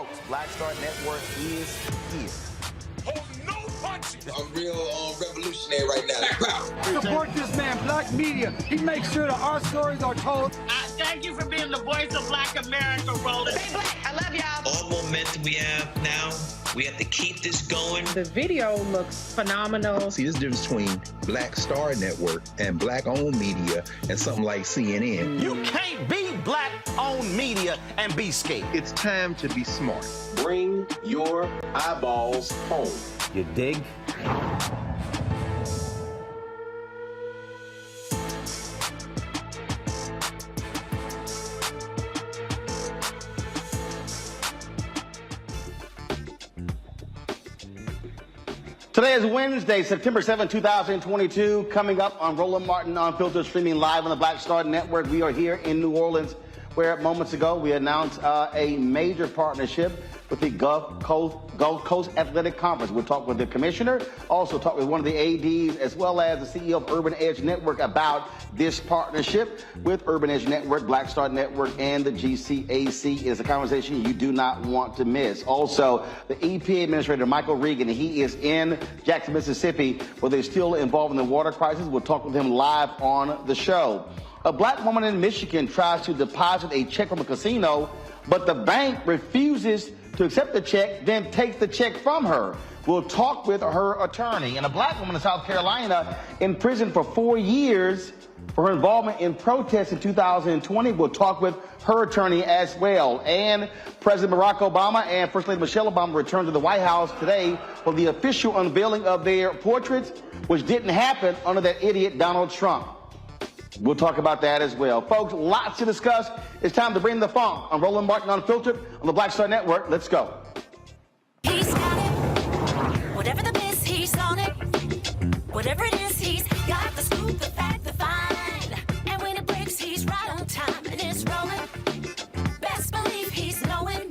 folks, Black Star Network is here. Hold no punches. I'm real revolutionary right now. Support this man, Black Media. He makes sure that our stories are told. Thank you for being the voice of Black America, Roland. Stay black. I love y'all. All momentum we have now, we have to keep this going. The video looks phenomenal. See, there's a difference between Black Star Network and Black-owned media and something like CNN. You can't be Black-owned media and be scared. It's time to be smart. Bring your eyeballs home. You dig? Today is Wednesday, September 7, 2022. Coming up on Roland Martin Unfiltered, streaming live on the Black Star Network. We are here in New Orleans, where moments ago we announced a major partnership with the Gulf Coast Athletic Conference. We'll talk with the commissioner, also talk with one of the ADs, as well as the CEO of Urban Edge Network about this partnership with Urban Edge Network, Black Star Network, and the GCAC. It is a conversation you do not want to miss. Also, the EPA Administrator, Michael Regan, he is in Jackson, Mississippi, where they're still involved in the water crisis. We'll talk with him live on the show. A black woman in Michigan tries to deposit a check from a casino, but the bank refuses to accept the check, then takes the check from her. We'll talk with her attorney. And a black woman in South Carolina in prison for 4 years for her involvement in protests in 2020. We'll talk with her attorney as well. And President Barack Obama and First Lady Michelle Obama return to the White House today for the official unveiling of their portraits, which didn't happen under that idiot Donald Trump. We'll talk about that as well. Folks, lots to discuss. It's time to bring the funk on Roland Martin Unfiltered on the Black Star Network. Let's go. He's got it. Whatever the miss, he's on it. Whatever it is, he's got the scoop, the fact, the find. And when it breaks, he's right on time and it's rolling. Best believe he's knowing.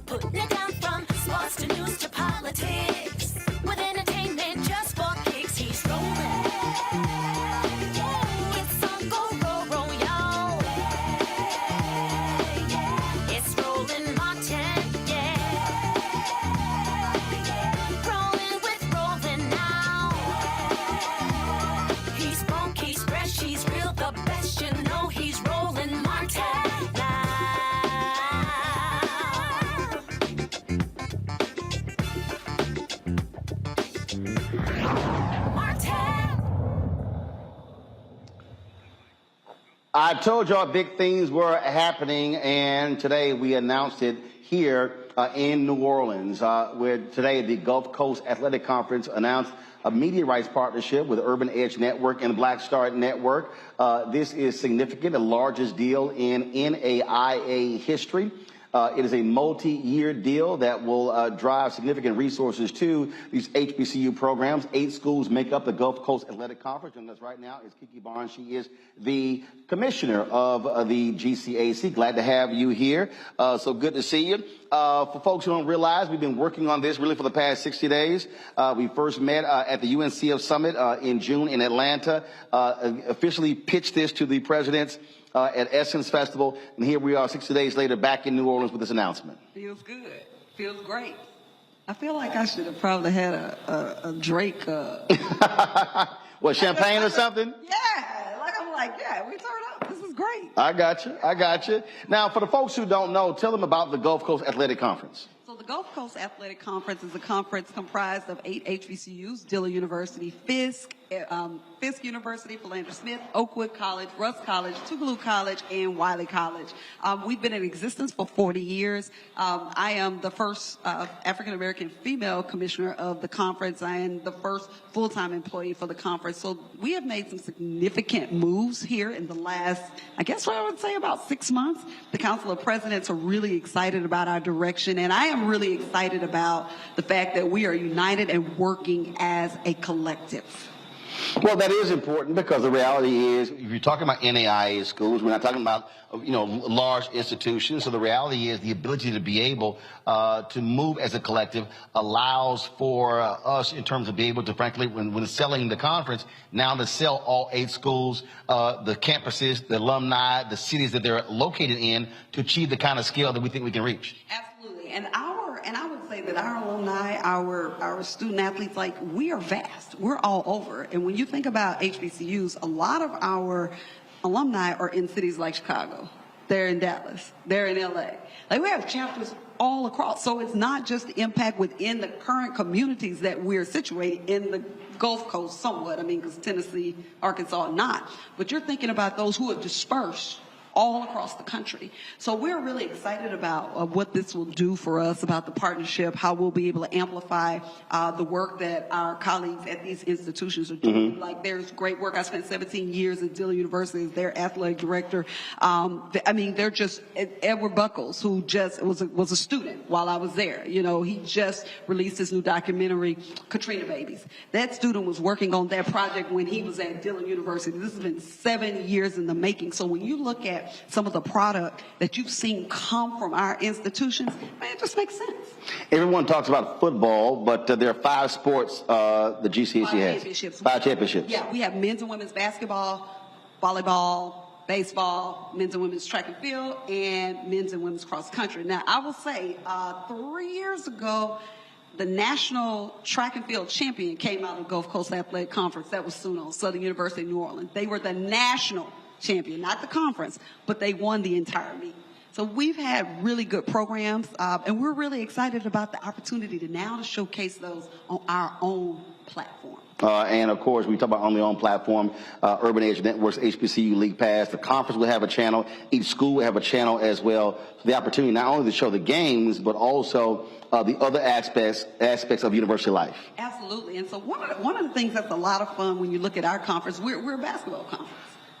Putting it down from sports to news to politics. With entertainment just for kicks, he's rolling. I told y'all big things were happening, and today we announced it here in New Orleans, where today the Gulf Coast Athletic Conference announced a media rights partnership with Urban Edge Network and Black Star Network. This is significant, the largest deal in NAIA history. It is a multi-year deal that will drive significant resources to these HBCU programs. 8 schools make up the Gulf Coast Athletic Conference, and that's right now is Kiki Barnes. She is the commissioner of the GCAC. Glad to have you here. So good to see you. For folks who don't realize, we've been working on this really for the past 60 days. We first met at the UNCF Summit in June in Atlanta, officially pitched this to the presidents at Essence Festival, and here we are 60 days later back in New Orleans with this announcement. Feels good. Feels great. I feel like I should have probably had a Drake. What, champagne or something? Yeah, I'm like, yeah, we turned up. This is great. I got you. Now, for the folks who don't know, tell them about the Gulf Coast Athletic Conference. So the Gulf Coast Athletic Conference is a conference comprised of 8 HBCUs, Dillon University, Fisk University, Philander Smith, Oakwood College, Rusk College, Tougaloo College, and Wiley College. We've been in existence for 40 years. I am the first African-American female commissioner of the conference. I am the first full-time employee for the conference. So we have made some significant moves here in the last, I guess what I would say about 6 months. The Council of Presidents are really excited about our direction, and I am really excited about the fact that we are united and working as a collective. Well, that is important because the reality is, if you're talking about NAIA schools, we're not talking about, large institutions. So the reality is the ability to be able to move as a collective allows for us in terms of being able to, frankly, when selling the conference, now to sell all 8 schools, the campuses, the alumni, the cities that they're located in to achieve the kind of scale that we think we can reach. Absolutely. And I would say that our alumni, our student athletes, like, we are vast. We're all over. And when you think about HBCUs, a lot of our alumni are in cities like Chicago. They're in Dallas. They're in LA. Like, we have chapters all across. So it's not just the impact within the current communities that we're situated in the Gulf Coast somewhat. I mean, because Tennessee, Arkansas, not. But you're thinking about those who are dispersed all across the country. So we're really excited about what this will do for us, about the partnership, how we'll be able to amplify the work that our colleagues at these institutions are doing. Like, there's great work. I spent 17 years at Dillon University as their athletic director. I mean, they're just, Edward Buckles, who just was a student while I was there. You know, he just released his new documentary, Katrina Babies. That student was working on that project when he was at Dillon University. This has been 7 years in the making. So when you look at some of the product that you've seen come from our institutions, man, it just makes sense. Everyone talks about football, but there are 5 sports the GCAC has. 5 championships. Yeah, we have men's and women's basketball, volleyball, baseball, men's and women's track and field, and men's and women's cross country. Now, I will say 3 years ago, the national track and field champion came out of the Gulf Coast Athletic Conference. That was SUNO, Southern University of New Orleans. They were the national champion, not the conference, but they won the entire meet. So we've had really good programs, and we're really excited about the opportunity to now to showcase those on our own platform. And of course, we talk about on the own platform, Urban Edge Networks, HBCU League Pass. The conference will have a channel. Each school will have a channel as well. So the opportunity not only to show the games, but also the other aspects of university life. Absolutely. And so one of the things that's a lot of fun when you look at our conference, we're a basketball conference.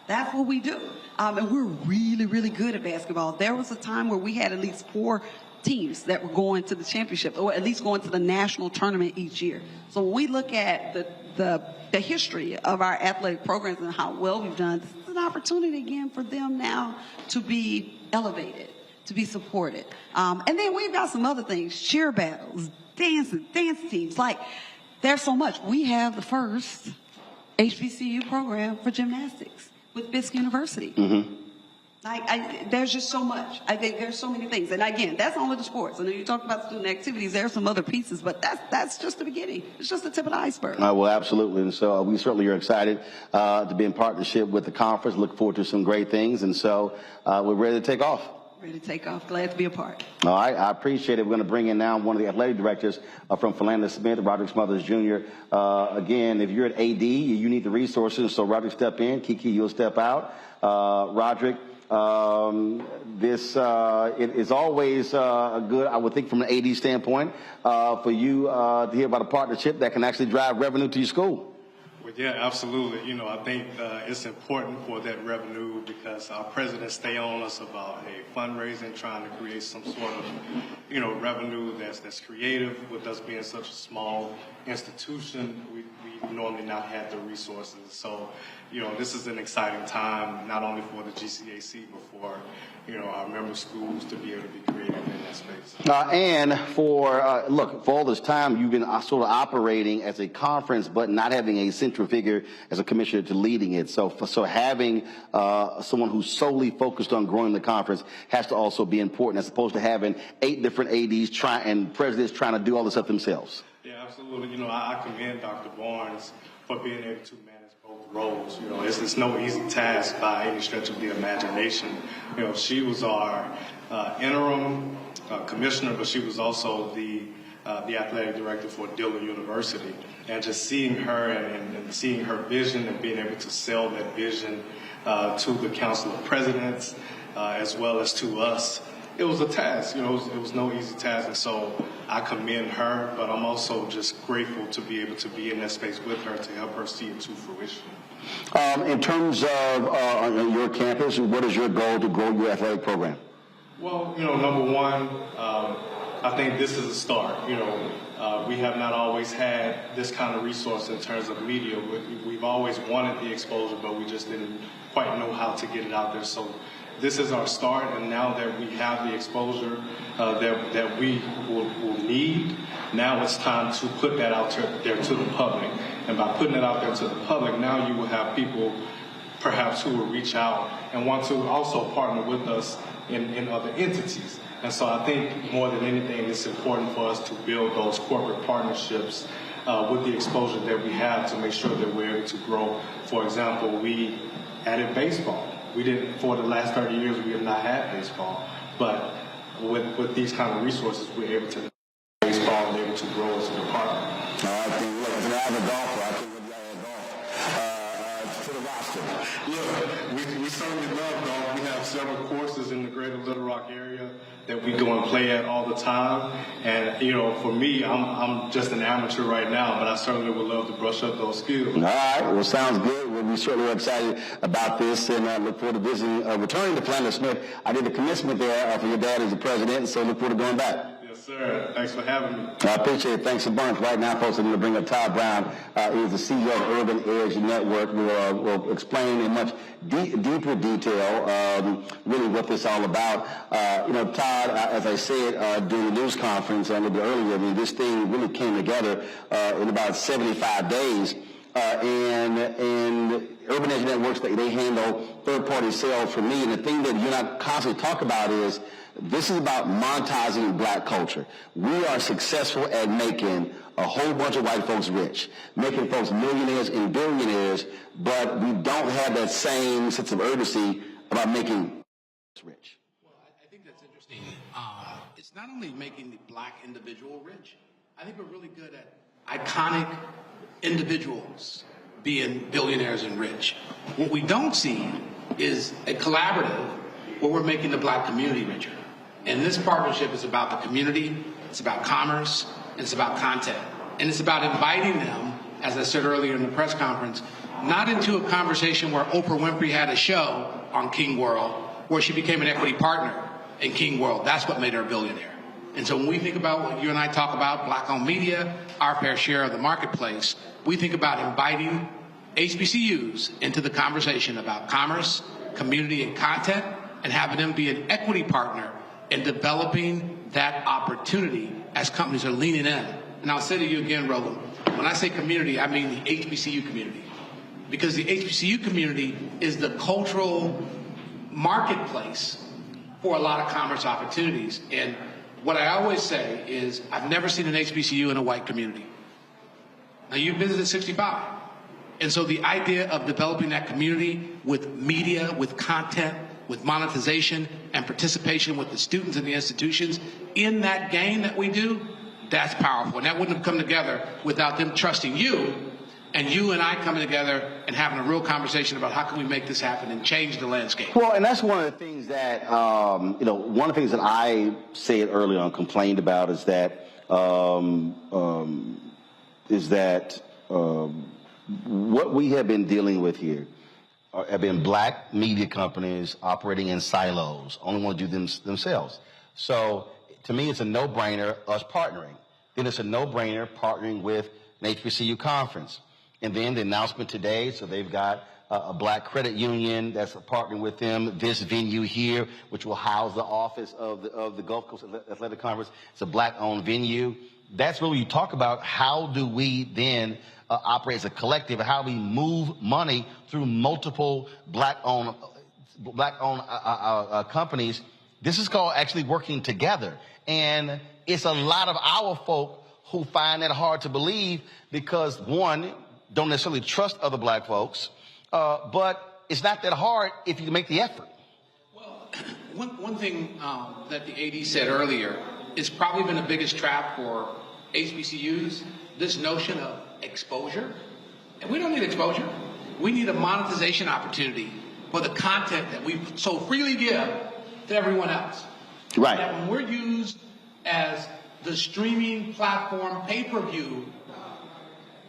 That's what we do. And we're really, really good at basketball. There was a time where we had at least 4 teams that were going to the championship, or at least going to the national tournament each year. So when we look at the history of our athletic programs and how well we've done, this is an opportunity again for them now to be elevated, to be supported. And then we've got some other things, cheer battles, dance teams. Like, there's so much. We have the first HBCU program for gymnastics with Fisk University. There's just so much. I think there's so many things. And again, that's only the sports. And then you talk about student activities, there are some other pieces, but that's just the beginning. It's just the tip of the iceberg. Well, absolutely. And so we certainly are excited to be in partnership with the conference. Look forward to some great things. And so we're ready to take off. Ready to take off. Glad to be a part. All right. I appreciate it. We're going to bring in now one of the athletic directors from Philander Smith, Roderick Smothers Jr. Again, if you're at AD, you need the resources. So Roderick, step in. Kiki, you'll step out. Roderick, it is always good, I would think, from an AD standpoint, for you to hear about a partnership that can actually drive revenue to your school. Well, yeah, absolutely. You know, I think it's important for that revenue because our presidents stay on us about fundraising, trying to create some sort of, revenue that's creative. With us being such a small institution, we normally not have the resources. So, this is an exciting time, not only for the GCAC, but for, our member schools to be able to be creative in that space. And for all this time, you've been sort of operating as a conference, but not having a central figure as a commissioner to leading it. So having someone who's solely focused on growing the conference has to also be important, as opposed to having 8 different ADs and presidents trying to do all this stuff themselves. Yeah, absolutely. I commend Dr. Barnes for being able to manage both roles. It's no easy task by any stretch of the imagination. She was our interim commissioner, but she was also the athletic director for Dillon University. And just seeing her and seeing her vision and being able to sell that vision to the Council of Presidents as well as to us, it was a task. It was no easy task. And so I commend her, but I'm also just grateful to be able to be in that space with her to help her see it to fruition. In terms of your campus, what is your goal to grow your athletic program? Well, number one, I think this is a start. We have not always had this kind of resource in terms of media. We've always wanted the exposure, but we just didn't quite know how to get it out there. So this is our start, and now that we have the exposure that we will need, now it's time to put that out there to the public. And by putting it out there to the public, now you will have people perhaps who will reach out and want to also partner with us in other entities. And so I think more than anything, it's important for us to build those corporate partnerships with the exposure that we have to make sure that we're able to grow. For example, we added baseball. We didn't, for the last 30 years, we have not had baseball. But with these kind of resources, we're able to baseball and able to grow as a department. I think, look, as an avid golfer, I think we'll add golf to the roster. Look, we certainly love golf. We have several courses in the greater Little Rock area that we go and play at all the time. And, you know, for me, I'm just an amateur right now, but I certainly would love to brush up those skills. All right. Well, sounds good. Well, we certainly are excited about this and look forward to visiting, returning to Planet Smith. I did the commencement there for your dad as the president, so look forward to going back. Yes, sir. Thanks for having me. I appreciate it. Thanks a bunch. Right now, folks, I'm going to bring up Todd Brown. He is the CEO of Urban Edge Network. We'll explain in much deeper detail really what this is all about. You know, Todd, as I said during the news conference a little bit earlier, I mean, this thing really came together in about 75 days. And Urban Edge Networks, they handle third-party sales for me. And the thing that you and I constantly talk about is this is about monetizing black culture. We are successful at making a whole bunch of white folks rich, making folks millionaires and billionaires, but we don't have that same sense of urgency about making rich. Well, I think that's interesting. It's not only making the black individual rich. I think we're really good at iconic individuals being billionaires and rich. What we don't see is a collaborative where we're making the black community richer. And this partnership is about the community, it's about commerce, and it's about content. And it's about inviting them, as I said earlier in the press conference, not into a conversation where Oprah Winfrey had a show on King World, where she became an equity partner in King World. That's what made her a billionaire. And so when we think about what you and I talk about, black-owned media, our fair share of the marketplace, we think about inviting HBCUs into the conversation about commerce, community, and content, and having them be an equity partner in developing that opportunity as companies are leaning in. And I'll say to you again, Roland, when I say community, I mean the HBCU community. Because the HBCU community is the cultural marketplace for a lot of commerce opportunities. And what I always say is I've never seen an HBCU in a white community. Now, you've visited 65. And so the idea of developing that community with media, with content, with monetization and participation with the students and the institutions in that game that we do, that's powerful. And that wouldn't have come together without them trusting you and you and I coming together and having a real conversation about how can we make this happen and change the landscape. Well, and that's one of the things that, you know, one of the things that I said earlier on, complained about is that, what we have been dealing with here have been black media companies operating in silos, only want to do themselves. So to me, it's a no-brainer us partnering. Then it's a no-brainer partnering with an HBCU conference. And then the announcement today, so they've got a black credit union that's partnering with them. This venue here, which will house the office of the Gulf Coast Athletic Conference, it's a black-owned venue. That's really, you talk about how do we then operate as a collective, how we move money through multiple black-owned companies. This is called actually working together. And it's a lot of our folk who find that hard to believe because, one, don't necessarily trust other black folks, but it's not that hard if you make the effort. Well, one thing that the AD said earlier is probably been the biggest trap for HBCUs, this notion of exposure. And we don't need exposure. We need a monetization opportunity for the content that we so freely give to everyone else. Right. That when we're used as the streaming platform pay-per-view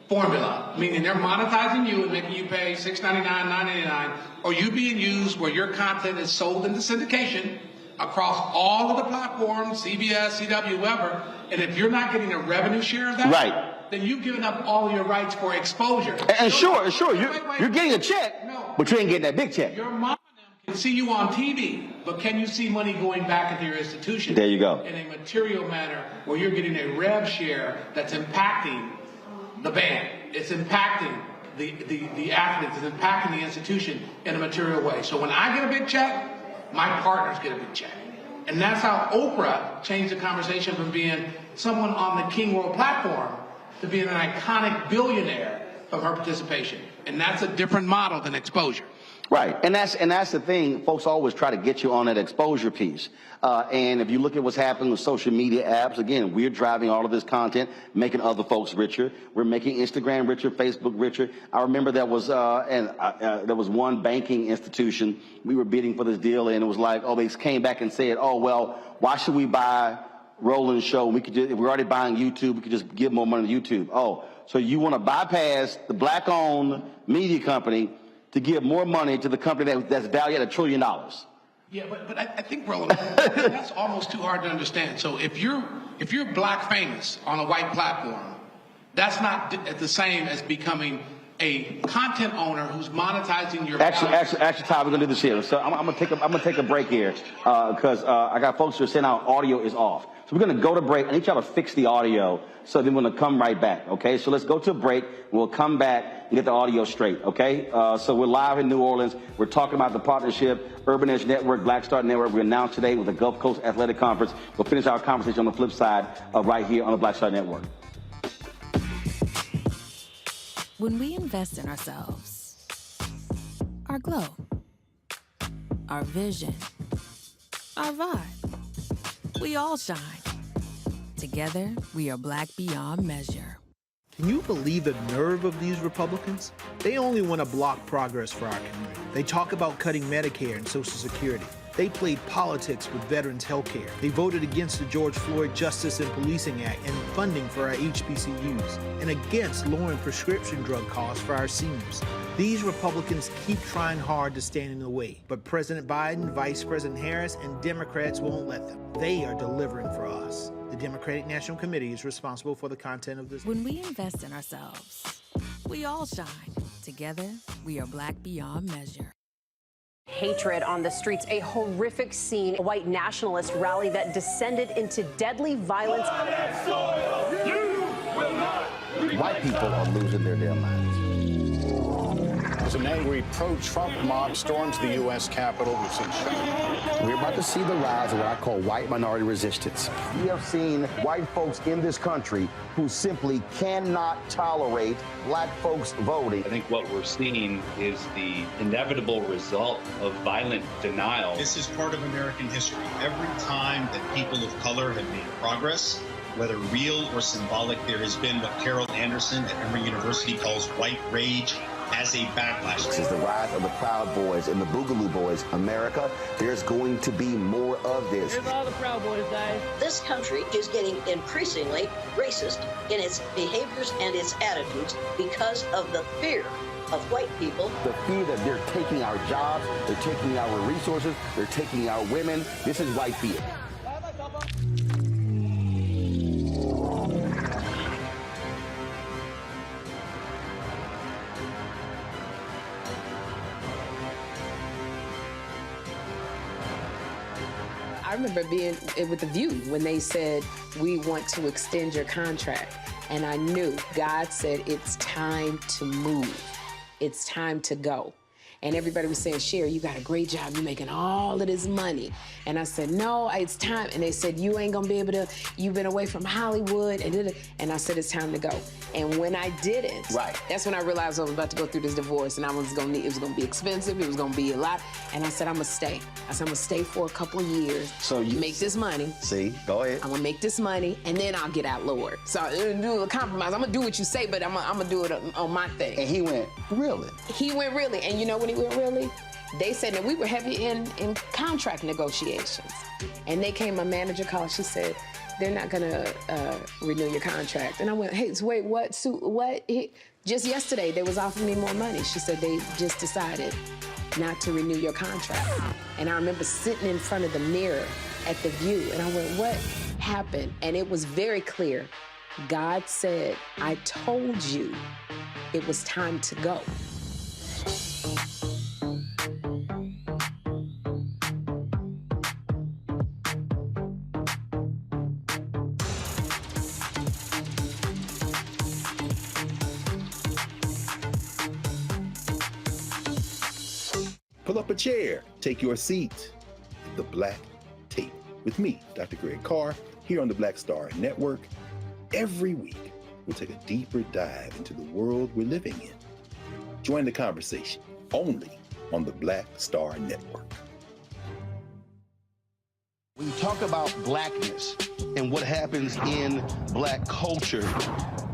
formula, meaning they're monetizing you and making you pay $6.99, $9.99, or you being used where your content is sold into syndication across all of the platforms, CBS, CW, whoever, and if you're not getting a revenue share of that, right, then you've given up all your rights for exposure. And sure, you're getting a check, but you ain't getting that big check. Your mom can see you on TV, but can you see money going back into your institution? There you go. In a material manner where you're getting a rev share that's impacting the band. It's impacting the athletes. It's impacting the institution in a material way. So when I get a big check, my partners get a big check. And that's how Oprah changed the conversation from being someone on the King World platform to being an iconic billionaire of her participation. And that's a different model than exposure. Right, and that's the thing. Folks always try to get you on that exposure piece. And if you look at what's happening with social media apps, again, we're driving all of this content, making other folks richer. We're making Instagram richer, Facebook richer. I remember there was one banking institution. We were bidding for this deal, and it was like, oh, they came back and said, oh, well, why should we buy Roland's show? If we're already buying YouTube, we could just give more money to YouTube. Oh, so you want to bypass the black-owned media company to give more money to the company that's valued at $1 trillion. Yeah, but I think, Roland, that's almost too hard to understand. So if you're black famous on a white platform, that's not the same as becoming a content owner who's monetizing your. Actually, Todd, we're gonna do this here. So I'm gonna take a break here because I got folks who are saying our audio is off. So we're gonna go to break. I need y'all to fix the audio. So then we're gonna come right back. Okay. So let's go to a break. We'll come back and get the audio straight. Okay. So we're live in New Orleans. We're talking about the partnership, Urban Edge Network, Black Star Network. We announced today with the Gulf Coast Athletic Conference. We'll finish our conversation on the flip side right here on the Black Star Network. When we invest in ourselves, our glow, our vision, our vibe, we all shine. Together, we are black beyond measure. Can you believe the nerve of these Republicans? They only want to block progress for our community. They talk about cutting Medicare and Social Security. They played politics with veterans' health care. They voted against the George Floyd Justice and Policing Act and funding for our HBCUs, and against lowering prescription drug costs for our seniors. These Republicans keep trying hard to stand in the way, but President Biden, Vice President Harris, and Democrats won't let them. They are delivering for us. The Democratic National Committee is responsible for the content of this. When we invest in ourselves, we all shine. Together, we are black beyond measure. Hatred on the streets, a horrific scene, a white nationalist rally that descended into deadly violence. White people are losing their damn minds. As an angry pro-Trump mob storms the U.S. Capitol, we've seen shooting. We're about to see the rise of what I call white minority resistance. We have seen white folks in this country who simply cannot tolerate black folks voting. I think what we're seeing is the inevitable result of violent denial. This is part of American history. Every time that people of color have made progress, whether real or symbolic, there has been what Carol Anderson at Emory University calls white rage as a backlash. This is the rise of the Proud Boys and the Boogaloo Boys. America, there's going to be more of this. Here's all the Proud Boys, guys. This country is getting increasingly racist in its behaviors and its attitudes because of the fear of white people. The fear that they're taking our jobs, they're taking our resources, they're taking our women. This is white fear. I remember being with The View when they said, we want to extend your contract. And I knew God said, it's time to move. It's time to go. And everybody was saying, Sherry, you got a great job. You're making all of this money. And I said, no, it's time. And they said, you ain't gonna be able to, you've been away from Hollywood. And I said, it's time to go. And when I didn't, that's when I realized I was about to go through this divorce and it was gonna be expensive, it was gonna be a lot. And I said, I'm gonna stay. I said, I'm gonna stay for a couple of years. So you make this money. See, go ahead. I'm gonna make this money and then I'll get out, Lord. So I'm gonna do a compromise. I'm gonna do what you say, but I'm gonna do it on my thing. And he went, really? He went really. And you know when he went really? They said that we were heavy in contract negotiations. And they came, my manager called, she said, they're not gonna renew your contract. And I went, hey, wait, what? Just yesterday, they was offering me more money. She said they just decided not to renew your contract. And I remember sitting in front of the mirror at The View, and I went, what happened? And it was very clear. God said, I told you it was time to go. Pull up a chair, take your seat. The Black Tape with me, Dr. Greg Carr, here on the Black Star Network. Every week, we'll take a deeper dive into the world we're living in. Join the conversation only on the Black Star Network. When you talk about blackness and what happens in black culture,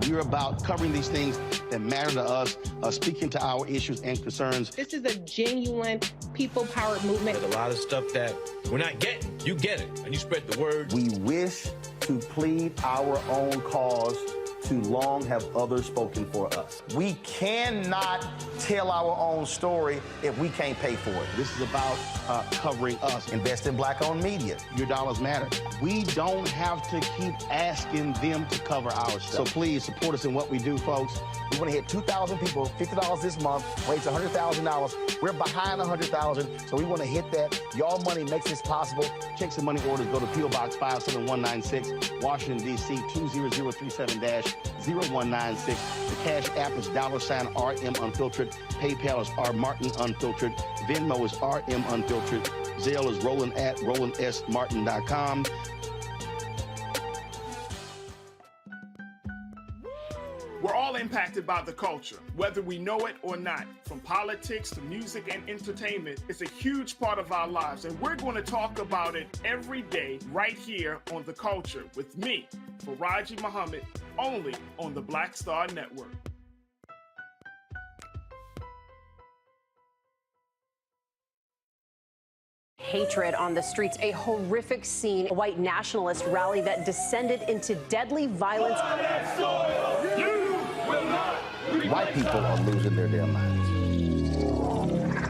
we're about covering these things that matter to us, speaking to our issues and concerns. This is a genuine people-powered movement. There's a lot of stuff that we're not getting. You get it, and you spread the word. We wish to plead our own cause. Too long have others spoken for us. We cannot tell our own story if we can't pay for it. This is about covering us. Invest in black-owned media. Your dollars matter. We don't have to keep asking them to cover our stuff. So please support us in what we do, folks. We want to hit 2,000 people, $50 this month, raise $100,000. We're behind 100,000, so we want to hit that. Y'all money makes this possible. Check some money orders. Go to P.O. Box 57196, Washington, D.C. 20037-0196. The Cash App is $RM Unfiltered. PayPal is R Martin Unfiltered. Venmo is RM Unfiltered. Zelle is Roland at RolandSMartin.com. We're all impacted by the culture, whether we know it or not. From politics to music and entertainment, it's a huge part of our lives, and we're going to talk about it every day right here on The Culture with me, Faraji Muhammad, only on the Black Star Network. Hatred on the streets, a horrific scene, a white nationalist rally that descended into deadly violence. White people are losing their damn minds.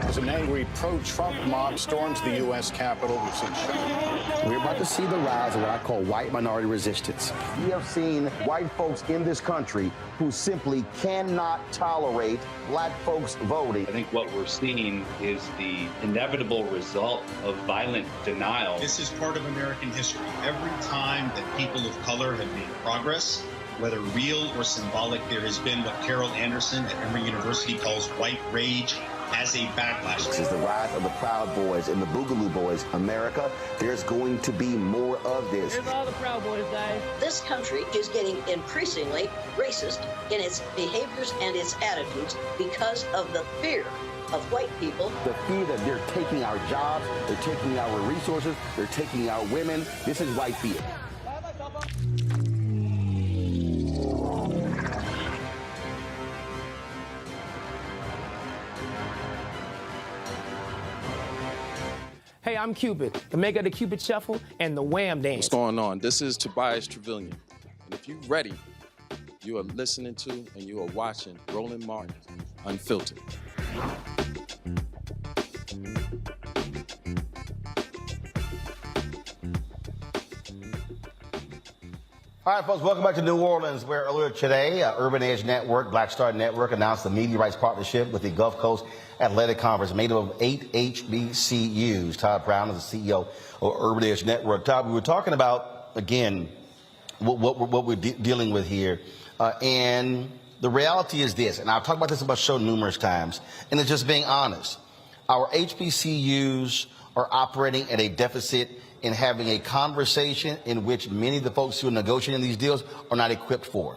As an angry pro-Trump mob storms the U.S. Capitol, we've seen shooting. We're about to see the rise of what I call white minority resistance. We have seen white folks in this country who simply cannot tolerate black folks voting. I think what we're seeing is the inevitable result of violent denial. This is part of American history. Every time that people of color have made progress, whether real or symbolic, there has been what Carol Anderson at Emory University calls white rage as a backlash. This is the rise of the Proud Boys and the Boogaloo Boys. America, there's going to be more of this. Here's all the Proud Boys, guys. This country is getting increasingly racist in its behaviors and its attitudes because of the fear of white people. The fear that they're taking our jobs, they're taking our resources, they're taking our women. This is white fear. Hey, I'm Cupid, the maker of the Cupid Shuffle and the Wham Dance. What's going on? This is Tobias Trevelyan. And if you're ready, you are listening to and you are watching Roland Martin Unfiltered. All right, folks, welcome back to New Orleans, where earlier today, Urban Edge Network, Black Star Network, announced a media rights partnership with the Gulf Coast Athletic Conference made up of 8 HBCUs. Todd Brown is the CEO of Urban Edge Network. Todd, we were talking about, again, what we're dealing with here. And the reality is this, and I've talked about this on my show numerous times, and it's just being honest. Our HBCUs are operating at a deficit in having a conversation in which many of the folks who are negotiating these deals are not equipped for.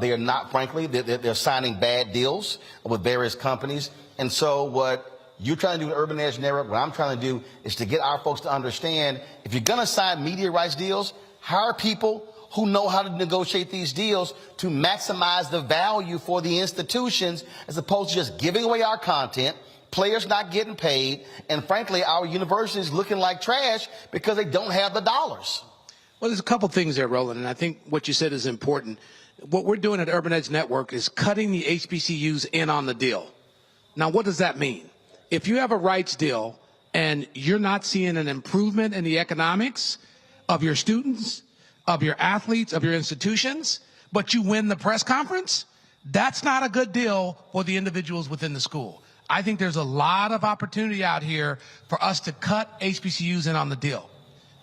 They are not, frankly, they're signing bad deals with various companies. And so what you're trying to do in Urban Edge Network, what I'm trying to do is to get our folks to understand, if you're going to sign media rights deals, hire people who know how to negotiate these deals to maximize the value for the institutions, as opposed to just giving away our content, players not getting paid, and frankly, our universities looking like trash because they don't have the dollars. Well, there's a couple things there, Roland, and I think what you said is important. What we're doing at Urban Edge Network is cutting the HBCUs in on the deal. Now, what does that mean? If you have a rights deal and you're not seeing an improvement in the economics of your students, of your athletes, of your institutions, but you win the press conference, that's not a good deal for the individuals within the school. I think there's a lot of opportunity out here for us to cut HBCUs in on the deal.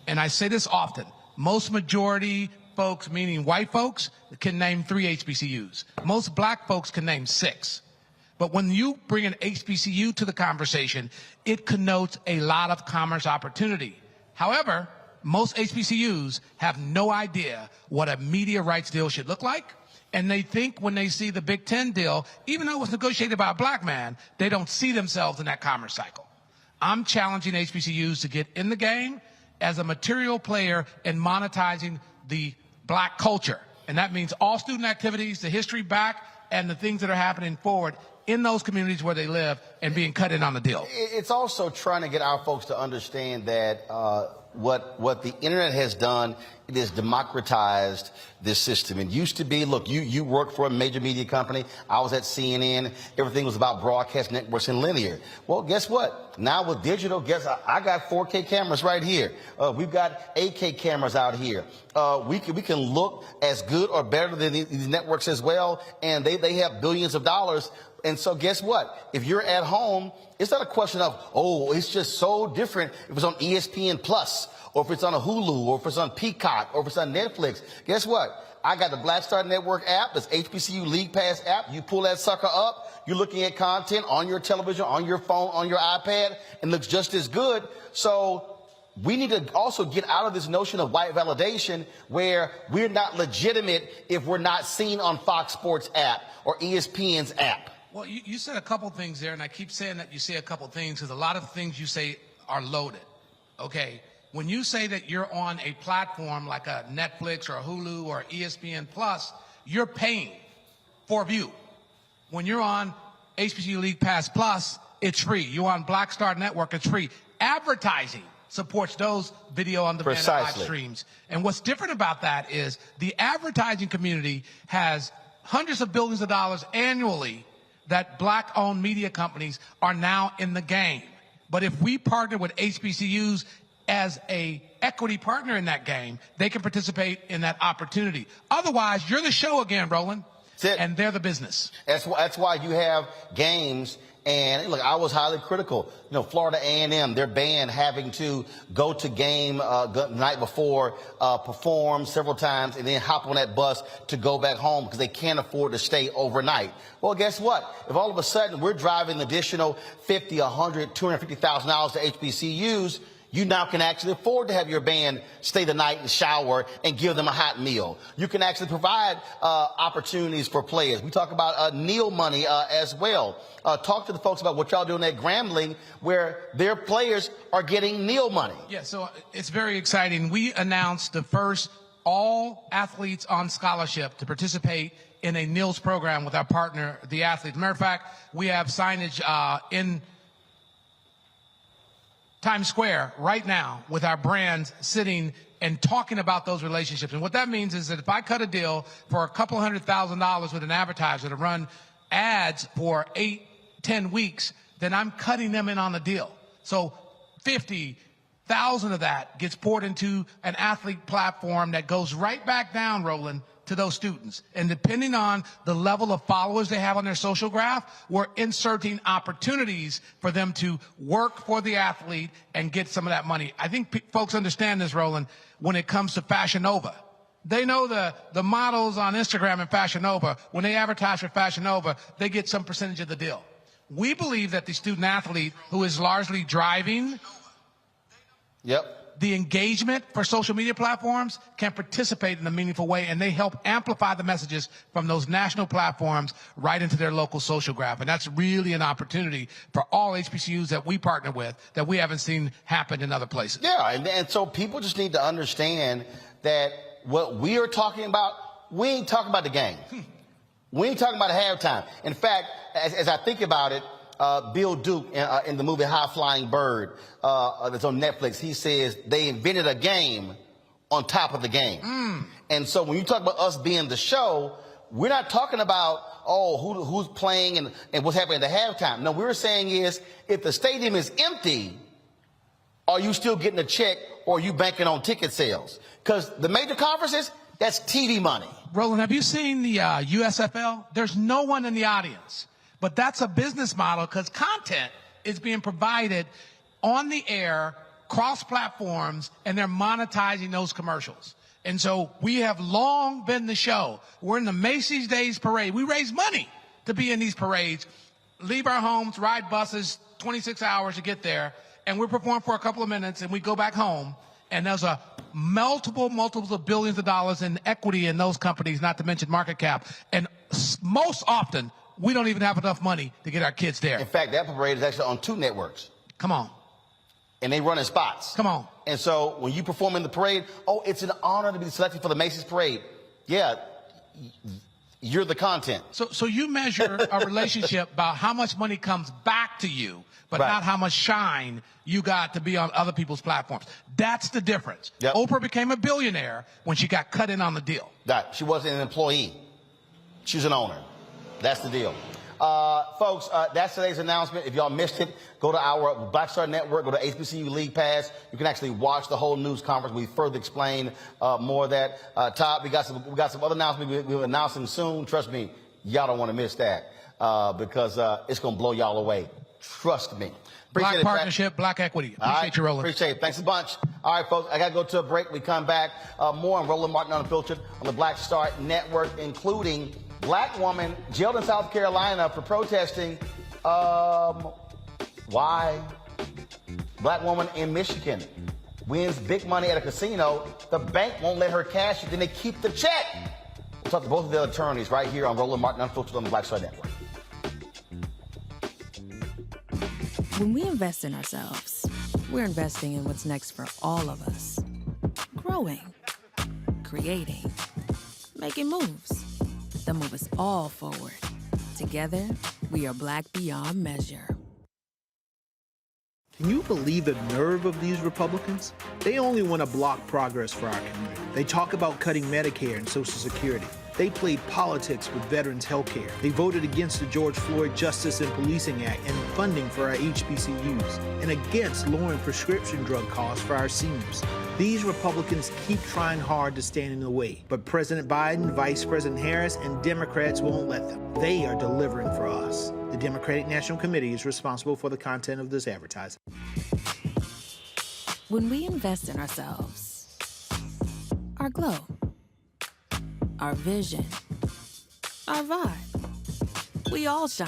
And I say this often. Most majority folks, meaning white folks, can name 3 HBCUs. Most black folks can name 6. But when you bring an HBCU to the conversation, it connotes a lot of commerce opportunity. However, most HBCUs have no idea what a media rights deal should look like. And they think when they see the Big Ten deal, even though it was negotiated by a black man, they don't see themselves in that commerce cycle. I'm challenging HBCUs to get in the game as a material player in monetizing the black culture. And that means all student activities, the history back, and the things that are happening forward in those communities where they live and being cut in on the deal. It's also trying to get our folks to understand that what the internet has done, it has democratized this system. It used to be, look, you worked for a major media company. I was at CNN. Everything was about broadcast networks and linear. Well, guess what? Now with digital, I got 4K cameras right here. We've got 8K cameras out here. We can look as good or better than these networks as well, and they have billions of dollars. And so guess what? If you're at home, it's not a question of, oh, it's just so different if it's on ESPN Plus, or if it's on a Hulu, or if it's on Peacock, or if it's on Netflix. Guess what? I got the Black Star Network app, this HBCU League Pass app. You pull that sucker up, you're looking at content on your television, on your phone, on your iPad, and looks just as good. So we need to also get out of this notion of white validation where we're not legitimate if we're not seen on Fox Sports app or ESPN's app. Well, you said a couple things there, and I keep saying that you say a couple things because a lot of things you say are loaded. Okay, when you say that you're on a platform like a Netflix or a Hulu or ESPN Plus, you're paying for view. When you're on HBCU League Pass Plus, it's free. You're on Black Star Network, it's free. Advertising supports those video on demand live streams. And what's different about that is the advertising community has hundreds of billions of dollars annually that black-owned media companies are now in the game. But if we partner with HBCUs as a equity partner in that game, they can participate in that opportunity. Otherwise, you're the show again, Roland, and they're the business. That's why you have games. And look, I was highly critical. You know, Florida A&M, they're banned having to go to game the night before, perform several times, and then hop on that bus to go back home because they can't afford to stay overnight. Well, guess what? If all of a sudden we're driving additional $50, $100, $250,000 to HBCUs, you now can actually afford to have your band stay the night and shower and give them a hot meal. You can actually provide opportunities for players. We talk about Neil money as well. Talk to the folks about what y'all doing at Grambling, where their players are getting Neil money. Yeah, so it's very exciting. We announced the first all athletes on scholarship to participate in a NILS program with our partner, the athletes. Matter of fact, we have signage in Times Square right now with our brands sitting and talking about those relationships. And what that means is that if I cut a deal for a couple $100,000 with an advertiser to run ads for 8-10 weeks, then I'm cutting them in on the deal. So 50,000 of that gets poured into an athlete platform that goes right back down, Roland, to those students. And depending on the level of followers they have on their social graph, we're inserting opportunities for them to work for the athlete and get some of that money. I think folks understand this, Roland, when it comes to Fashion Nova. They know the models on Instagram and Fashion Nova, when they advertise for Fashion Nova, they get some percentage of the deal. We believe that the student athlete who is largely driving the engagement for social media platforms can participate in a meaningful way, and they help amplify the messages from those national platforms right into their local social graph. And that's really an opportunity for all HBCUs that we partner with that we haven't seen happen in other places. Yeah, and so people just need to understand that what we are talking about, we ain't talking about the game. We ain't talking about halftime. In fact, as I think about it, Bill Duke in the movie High Flying Bird that's on Netflix, he says they invented a game on top of the game. And so when you talk about us being the show, we're not talking about, who's playing and what's happening at the halftime. No, we're saying is if the stadium is empty, are you still getting a check or are you banking on ticket sales? Because the major conferences, that's TV money. Roland, have you seen the USFL? There's no one in the audience. But that's a business model because content is being provided on the air, cross-platforms, and they're monetizing those commercials. And so we have long been the show. We're in the Macy's Days Parade. We raise money to be in these parades, leave our homes, ride buses, 26 hours to get there, and we perform for a couple of minutes, and we go back home. And there's a multiples of billions of dollars in equity in those companies, not to mention market cap. And most often, we don't even have enough money to get our kids there. In fact, that parade is actually on 2 networks. Come on. And they run in spots. Come on. And so when you perform in the parade, oh, it's an honor to be selected for the Macy's parade. Yeah, you're the content. So you measure a relationship about how much money comes back to you, but not how much shine you got to be on other people's platforms. That's the difference. Yep. Oprah became a billionaire when she got cut in on the deal. Right. She wasn't an employee. She's an owner. That's the deal. Folks, that's today's announcement. If y'all missed it, go to our Black Star Network, go to HBCU League Pass. You can actually watch the whole news conference. We further explain more of that. Todd, we got some other announcements we're announcing soon. Trust me, y'all don't want to miss that because it's going to blow y'all away. Trust me. Black partnership, black equity. Appreciate you, Roland. Appreciate it. Thanks a bunch. All right, folks, I got to go to a break. We come back. More on Roland Martin Unfiltered on the Black Star Network, including black woman jailed in South Carolina for protesting. Why? Black woman in Michigan wins big money at a casino. The bank won't let her cash it. Then they keep the check. We'll talk to both of the attorneys right here on Roland Martin Unfiltered on the Black Star Network. When we invest in ourselves, we're investing in what's next for all of us. Growing, creating, making moves that move us all forward. Together, we are Black beyond measure. Can you believe the nerve of these Republicans? They only want to block progress for our community. They talk about cutting Medicare and Social Security. They played politics with veterans' health care. They voted against the George Floyd Justice and Policing Act and funding for our HBCUs, and against lowering prescription drug costs for our seniors. These Republicans keep trying hard to stand in the way, but President Biden, Vice President Harris, and Democrats won't let them. They are delivering for us. The Democratic National Committee is responsible for the content of this advertising. When we invest in ourselves, our glow, our vision, our vibe, we all shine.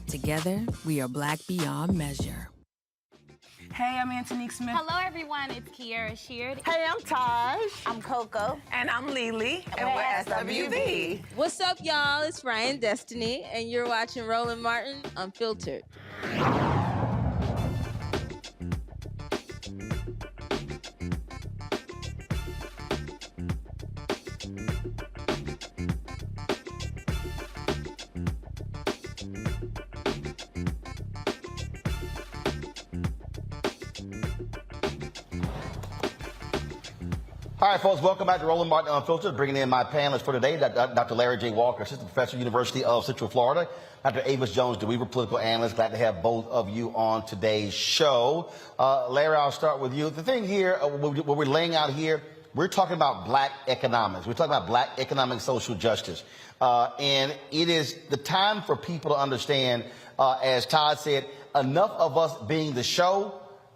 Together, we are Black beyond measure. Hey, I'm Antonique Smith. Hello, everyone. It's Kiara Sheard. Hey, I'm Taj. I'm Coco. And I'm Lily. And we're SWV. What's up, y'all? It's Ryan Destiny, and you're watching Roland Martin Unfiltered. All right, folks, welcome back to Roland Martin Unfiltered. Bringing in my panelists for today, Dr. Larry J. Walker, Assistant Professor, University of Central Florida, Dr. Avis Jones, DeWeaver, Political Analyst. Glad to have both of you on today's show. Larry, I'll start with you. The thing here, what we're laying out here, we're talking about black economics. We're talking about black economic social justice. And it is the time for people to understand, as Todd said, enough of us being the show.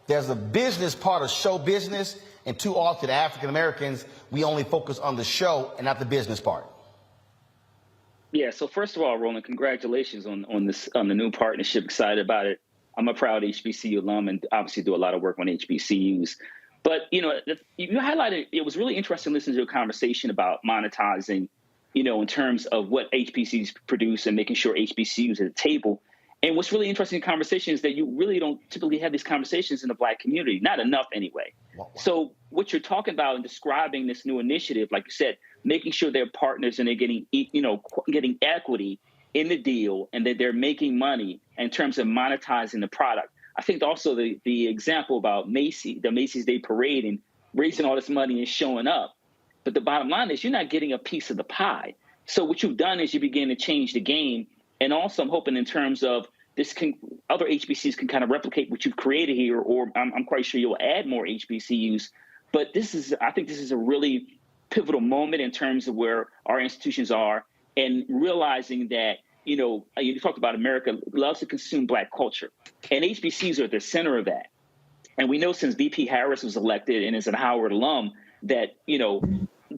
There's a business part of show business. And too often, African Americans, we only focus on the show and not the business part. Yeah. So first of all, Roland, congratulations on the new partnership. Excited about it. I'm a proud HBCU alum and obviously do a lot of work on HBCUs. But you highlighted, it was really interesting listening to a conversation about monetizing, in terms of what HBCUs produce and making sure HBCUs at the table. And what's really interesting in conversation is that you really don't typically have these conversations in the Black community, not enough anyway. Wow. So what you're talking about and describing this new initiative, like you said, making sure they're partners and they're getting equity in the deal and that they're making money in terms of monetizing the product. I think also the example about the Macy's Day Parade and raising all this money and showing up. But the bottom line is you're not getting a piece of the pie. So what you've done is you begin to change the game. And also I'm hoping in terms of other HBCUs can kind of replicate what you've created here, or I'm quite sure you'll add more HBCUs. But I think this is a really pivotal moment in terms of where our institutions are and realizing that, you talked about America loves to consume Black culture, and HBCUs are at the center of that. And we know since VP Harris was elected and is a Howard alum that,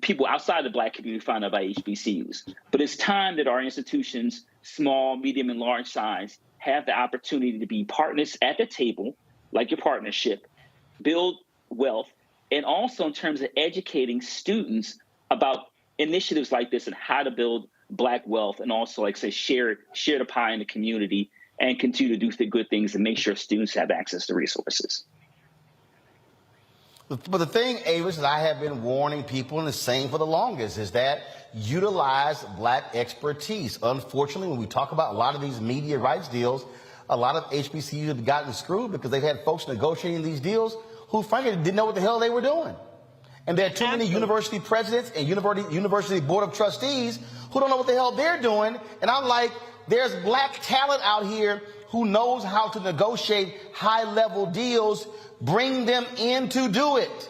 people outside the Black community find out about HBCUs. But it's time that our institutions, small, medium, and large size, have the opportunity to be partners at the table, like your partnership, build wealth, and also in terms of educating students about initiatives like this and how to build Black wealth, and also, like say, share the pie in the community and continue to do the good things and make sure students have access to resources. But the thing, Avis, that I have been warning people, and the same for the longest, is that utilize Black expertise. Unfortunately, when we talk about a lot of these media rights deals, a lot of HBCUs have gotten screwed because they've had folks negotiating these deals who, frankly, didn't know what the hell they were doing. And there are too many university presidents and university board of trustees who don't know what the hell they're doing. And I'm like, there's Black talent out here who knows how to negotiate high-level deals. Bring them in to do it.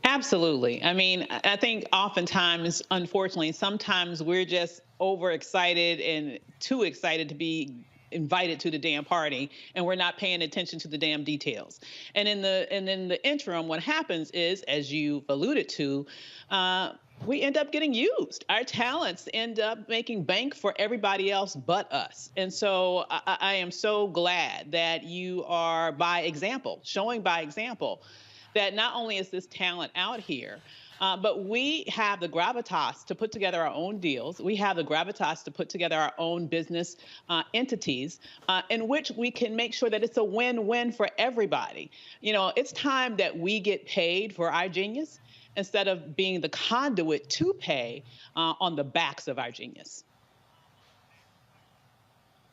Absolutely. I mean, I think oftentimes, unfortunately, sometimes we're just overexcited and too excited to be invited to the damn party, and we're not paying attention to the damn details. And in the interim, what happens is, as you alluded to, we end up getting used. Our talents end up making bank for everybody else but us. And so I am so glad that you are, by example, showing by example, that not only is this talent out here, but we have the gravitas to put together our own deals. We have the gravitas to put together our own business entities in which we can make sure that it's a win-win for everybody. You know, it's time that we get paid for our genius instead of being the conduit to pay on the backs of our genius.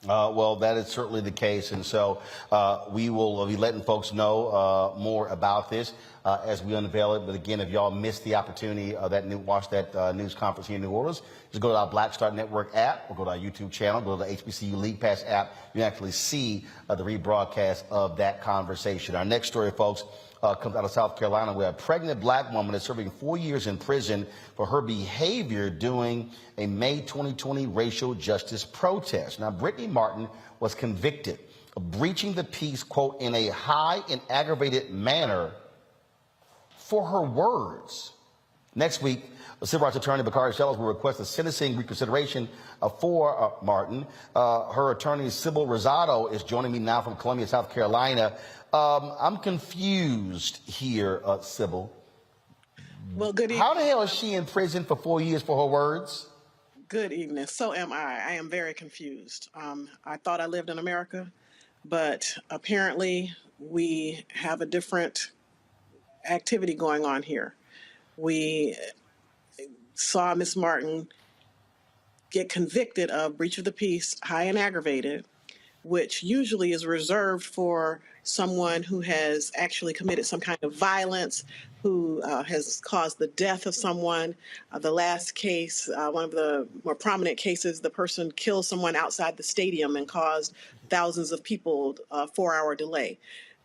Well, that is certainly the case. And so we will be letting folks know more about this as we unveil it. But again, if y'all missed the opportunity of watch that news conference here in New Orleans, just go to our Black Star Network app, or go to our YouTube channel, go to the HBCU League Pass app. You can actually see the rebroadcast of that conversation. Our next story, folks, comes out of South Carolina, where a pregnant Black woman is serving 4 years in prison for her behavior during a May 2020 racial justice protest. Now, Brittany Martin was convicted of breaching the peace, quote, in a high and aggravated manner for her words. Next week, civil rights attorney Bakari Shellis will request a sentencing reconsideration for Martin. Her attorney, Sybil Rosado, is joining me now from Columbia, South Carolina. I'm confused here, Sybil. Well, good evening. How the hell is she in prison for 4 years for her words? Good evening. So am I. I am very confused. I thought I lived in America, but apparently we have a different activity going on here. We saw Miss Martin get convicted of breach of the peace, high and aggravated, which usually is reserved for someone who has actually committed some kind of violence, who has caused the death of someone. The last case, one of the more prominent cases, the person killed someone outside the stadium and caused thousands of people a 4-hour delay.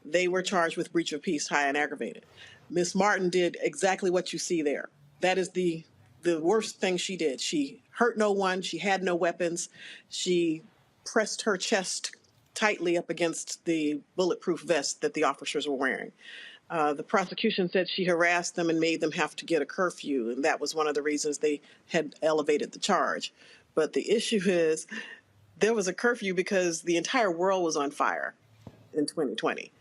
They were charged with breach of peace, high and aggravated. Miss Martin did exactly what you see there. That is the worst thing she did. She hurt no one. She had no weapons. She pressed her chest tightly up against the bulletproof vest that the officers were wearing. The prosecution said she harassed them and made them have to get a curfew, and that was one of the reasons they had elevated the charge. But the issue is there was a curfew because the entire world was on fire in 2020.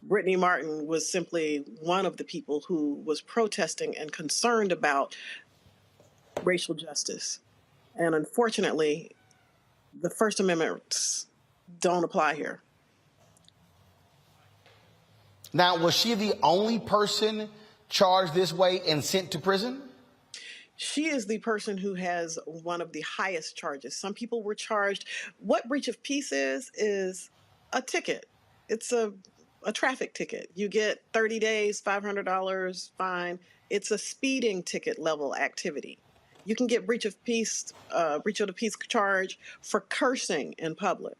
Brittany Martin was simply one of the people who was protesting and concerned about racial justice. And unfortunately, the First Amendment don't apply here. Now, was she the only person charged this way and sent to prison? She is the person who has one of the highest charges. Some people were charged. What breach of peace is a ticket. It's a traffic ticket. You get 30 days, $500 fine. It's a speeding ticket level activity. You can get breach of the peace charge for cursing in public.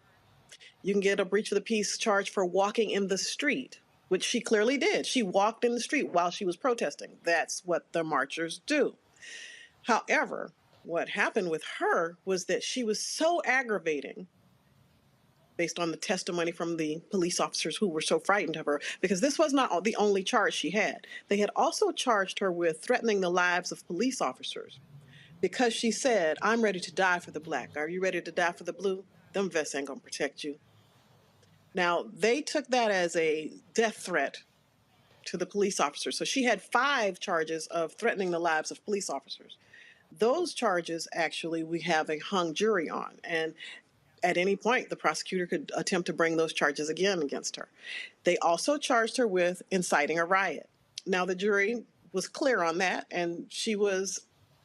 You can get a breach of the peace charge for walking in the street, which she clearly did. She walked in the street while she was protesting. That's what the marchers do. However, what happened with her was that she was so aggravating, based on the testimony from the police officers who were so frightened of her, because this was not the only charge she had. They had also charged her with threatening the lives of police officers because she said, "I'm ready to die for the black. Are you ready to die for the blue? Them vests ain't gonna protect you." Now, they took that as a death threat to the police officers. So she had 5 charges of threatening the lives of police officers. Those charges, actually, we have a hung jury on. And at any point, the prosecutor could attempt to bring those charges again against her. They also charged her with inciting a riot. Now, the jury was clear on that, and she was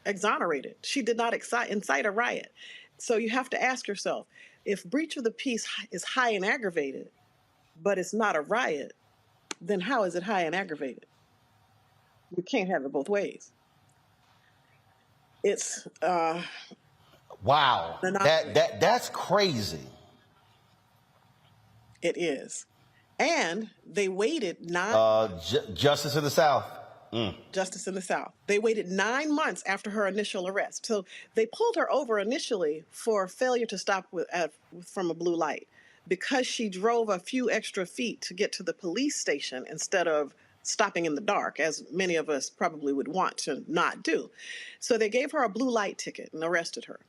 exonerated. She did not incite a riot. So you have to ask yourself, if breach of the peace is high and aggravated, but it's not a riot, then how is it high and aggravated? You can't have it both ways. It's wow. That's crazy. It is. And they waited 9 Justice in the South. Justice in the South. They waited 9 months after her initial arrest. So they pulled her over initially for failure to stop from a blue light because she drove a few extra feet to get to the police station instead of stopping in the dark, as many of us probably would want to not do. So they gave her a blue light ticket and arrested her.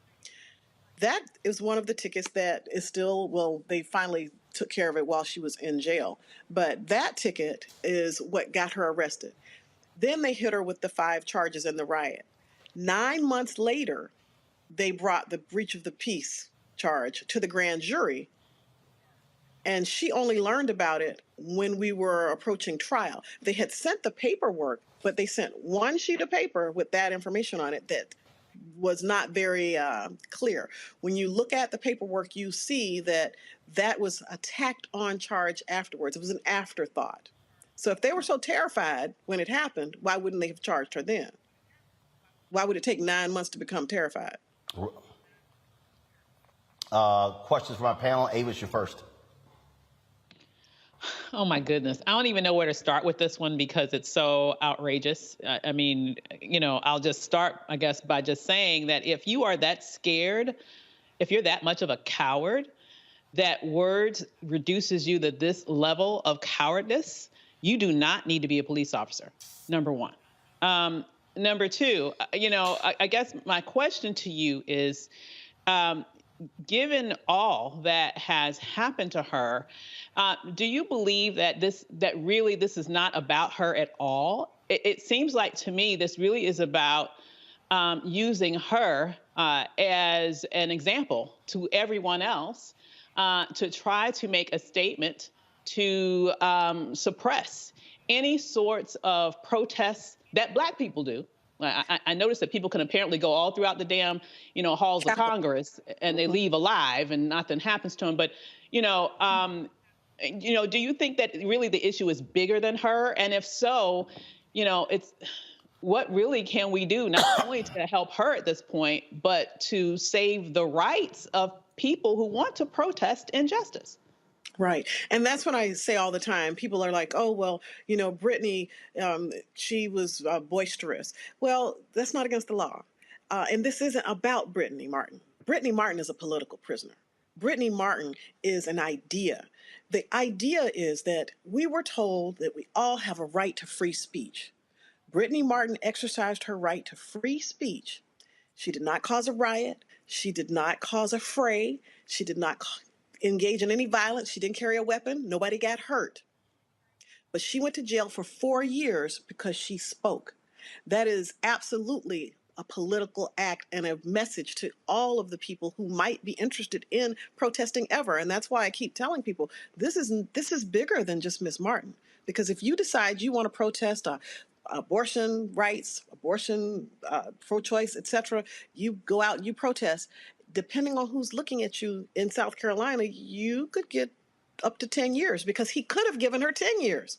That is one of the tickets that is still, well, they finally took care of it while she was in jail. But that ticket is what got her arrested. Then they hit her with the 5 charges in the riot. 9 months later, they brought the breach of the peace charge to the grand jury, and she only learned about it when we were approaching trial. They had sent the paperwork, but they sent 1 sheet of paper with that information on it that was not very clear. When you look at the paperwork, you see that that was a tacked on charge afterwards. It was an afterthought. So if they were so terrified when it happened, why wouldn't they have charged her then? Why would it take 9 months to become terrified? Questions from our panel. Avis, you're first. Oh my goodness. I don't even know where to start with this one because it's so outrageous. I mean, I'll just start, I guess, by just saying that if you are that scared, if you're that much of a coward, that words reduces you to this level of cowardice, you do not need to be a police officer, number one. Number two, I guess my question to you is, given all that has happened to her, do you believe that this is not about her at all? It seems like to me this really is about using her as an example to everyone else to try to make a statement to suppress any sorts of protests that Black people do. I noticed that people can apparently go all throughout the damn, halls of Congress and they leave alive and nothing happens to them. But, do you think that really the issue is bigger than her? And if so, it's what really can we do not only to help her at this point, but to save the rights of people who want to protest injustice? Right. And that's what I say all the time. People are like, oh, well, Brittany, she was boisterous. Well, that's not against the law. And this isn't about Brittany Martin. Brittany Martin is a political prisoner. Brittany Martin is an idea. The idea is that we were told that we all have a right to free speech. Brittany Martin exercised her right to free speech. She did not cause a riot. She did not cause a fray. She did not engage in any violence. She didn't carry a weapon. Nobody got hurt. But she went to jail for 4 years because she spoke. That is absolutely a political act and a message to all of the people who might be interested in protesting ever. And that's why I keep telling people this is bigger than just Miss Martin. Because if you decide you want to protest abortion rights, abortion, pro-choice, etc., you go out and you protest. Depending on who's looking at you in South Carolina, you could get up to 10 years because he could have given her 10 years.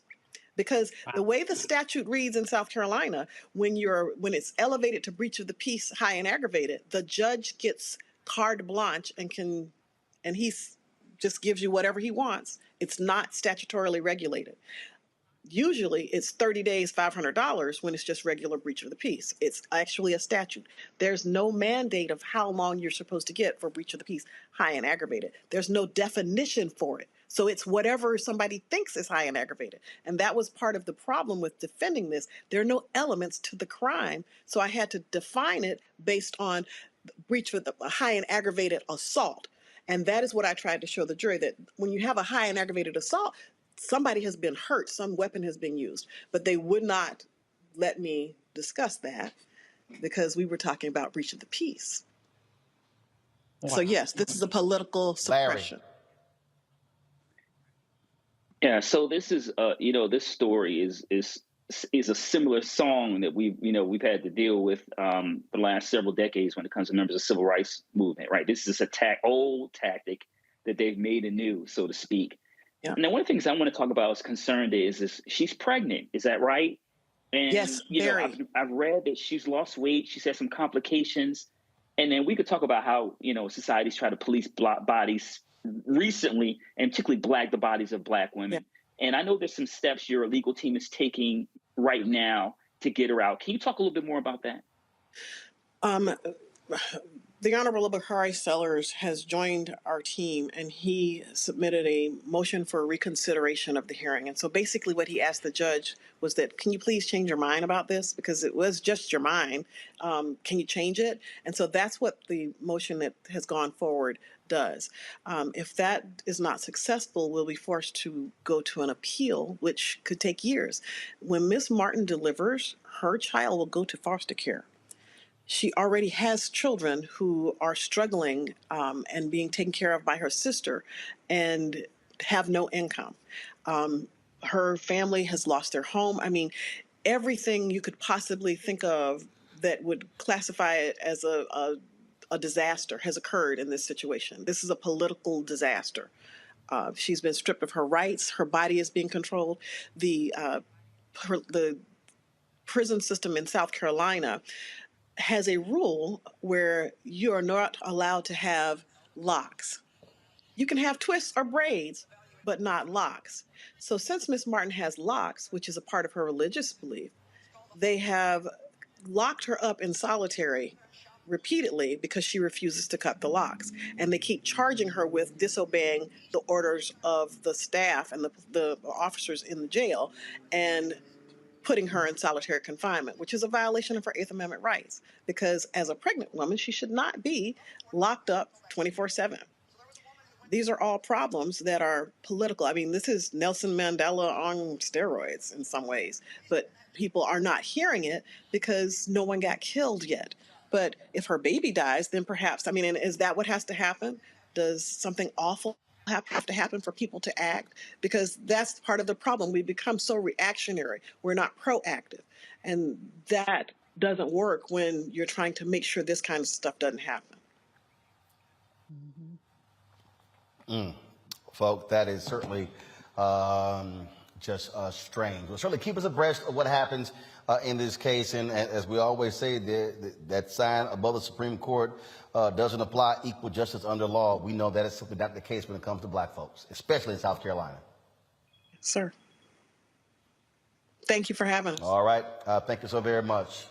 Because the way the statute reads in South Carolina, when it's elevated to breach of the peace, high and aggravated, the judge gets carte blanche and he just gives you whatever he wants. It's not statutorily regulated. Usually it's 30 days, $500 when it's just regular breach of the peace. It's actually a statute. There's no mandate of how long you're supposed to get for breach of the peace, high and aggravated. There's no definition for it. So it's whatever somebody thinks is high and aggravated. And that was part of the problem with defending this. There are no elements to the crime. So I had to define it based on breach with a high and aggravated assault. And that is what I tried to show the jury, that when you have a high and aggravated assault, somebody has been hurt, some weapon has been used, but they would not let me discuss that because we were talking about breach of the peace. Wow. So yes, this is a political suppression. Larry. Yeah, so this is, this story is a similar song that we've had to deal with the last several decades when it comes to members of the civil rights movement, right? This is old tactic that they've made anew, so to speak. Yeah. Now, one of the things I want to talk about is concerned is she's pregnant. Is that right? And, yes, I've read that she's lost weight. She's had some complications. And then we could talk about how, society's tried to police Black bodies recently, and particularly the bodies of Black women. Yeah. And I know there's some steps your legal team is taking right now to get her out. Can you talk a little bit more about that? The Honorable Bakari Sellers has joined our team, and he submitted a motion for reconsideration of the hearing. And so basically what he asked the judge was that, can you please change your mind about this? Because it was just your mind. Can you change it? And so that's what the motion that has gone forward does. If that is not successful, we'll be forced to go to an appeal, which could take years. When Ms. Martin delivers, her child will go to foster care. She already has children who are struggling and being taken care of by her sister and have no income. Her family has lost their home. I mean, everything you could possibly think of that would classify it as a disaster has occurred in this situation. This is a political disaster. She's been stripped of her rights. Her body is being controlled. The prison system in South Carolina has a rule where you are not allowed to have locks. You can have twists or braids, but not locks. So since Miss Martin has locks, which is a part of her religious belief, they have locked her up in solitary repeatedly because she refuses to cut the locks. And they keep charging her with disobeying the orders of the staff and the officers in the jail, and putting her in solitary confinement, which is a violation of her Eighth Amendment rights, because as a pregnant woman, she should not be locked up 24/7. These are all problems that are political. I mean, this is Nelson Mandela on steroids in some ways, but people are not hearing it because no one got killed yet. But if her baby dies, then perhaps, I mean, and is that what has to happen? Does something awful have to happen for people to act? Because that's part of the problem. We become so reactionary. We're not proactive. And that doesn't work when you're trying to make sure this kind of stuff doesn't happen. Folks, that is certainly just strange. We'll certainly keep us abreast of what happens in this case. And as we always say, that sign above the Supreme Court doesn't apply equal justice under law. We know that is simply not the case when it comes to Black folks, especially in South Carolina. Sir. Thank you for having us. All right. Thank you so very much.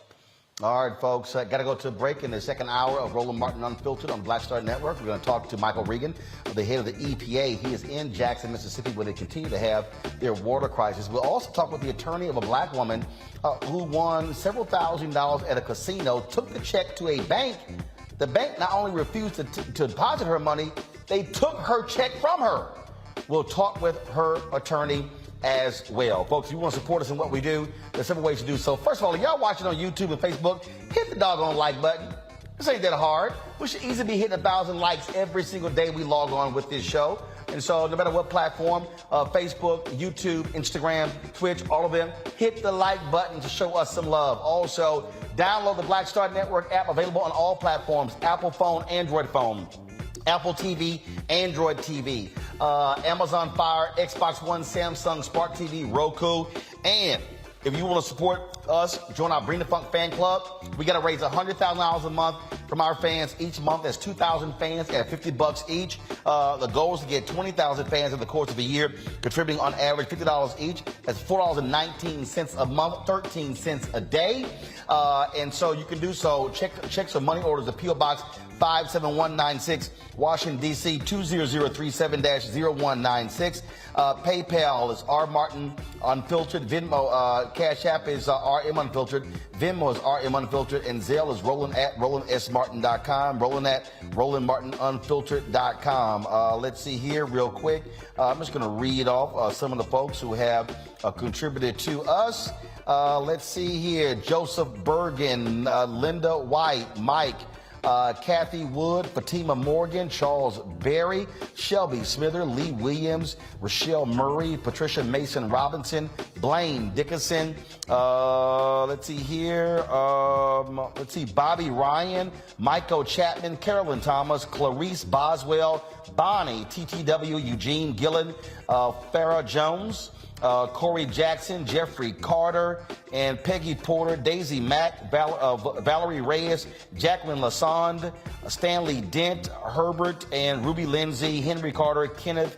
All right, folks, got to go to a break in the second hour of Roland Martin Unfiltered on Black Star Network. We're going to talk to Michael Regan, the head of the EPA. He is in Jackson, Mississippi, where they continue to have their water crisis. We'll also talk with the attorney of a Black woman who won several $1,000s at a casino, took the check to a bank. The bank not only refused to deposit her money, they took her check from her. We'll talk with her attorney as well. Folks, if you want to support us in what we do, there's several ways to do so. First of all, if y'all watching on YouTube and Facebook, hit the doggone like button. This ain't that hard. We should easily be hitting 1,000 likes every single day we log on with this show. And so no matter what platform, Facebook, YouTube, Instagram, Twitch, all of them, hit the like button to show us some love. Also, download the Black Star Network app, available on all platforms, Apple phone, Android phone, Apple TV, Android TV, Amazon Fire, Xbox One, Samsung Smart TV, Roku. And if you want to support us, join our Bring the Funk fan club. We got to raise $100,000 a month from our fans each month. That's 2,000 fans at $50 each. The goal is to get 20,000 fans in the course of a year, contributing on average $50 each. That's $4.19 a month, 13 cents a day. And so you can do so. Check some money orders at P.O. Box 57196, Washington, D.C. 20037-0196. PayPal is R. Martin Unfiltered. Venmo, Cash App is RM Unfiltered. Venmo is RM Unfiltered, and Zelle is Roland at RolandSMartin.com. Roland at RolandMartinUnfiltered.com. Let's see here real quick. I'm just going to read off some of the folks who have contributed to us. Let's see here. Joseph Bergen, Linda White, Mike, Kathy Wood, Fatima Morgan, Charles Berry, Shelby Smither, Lee Williams, Rochelle Murray, Patricia Mason Robinson, Blaine Dickinson. Let's see here. Bobby Ryan, Michael Chapman, Carolyn Thomas, Clarice Boswell, Bonnie, TTW, Eugene Gillen, Farrah Jones, Corey Jackson, Jeffrey Carter, and Peggy Porter, Daisy Mack, Valerie Reyes, Jacqueline Lassonde, Stanley Dent, Herbert and Ruby Lindsay, Henry Carter, Kenneth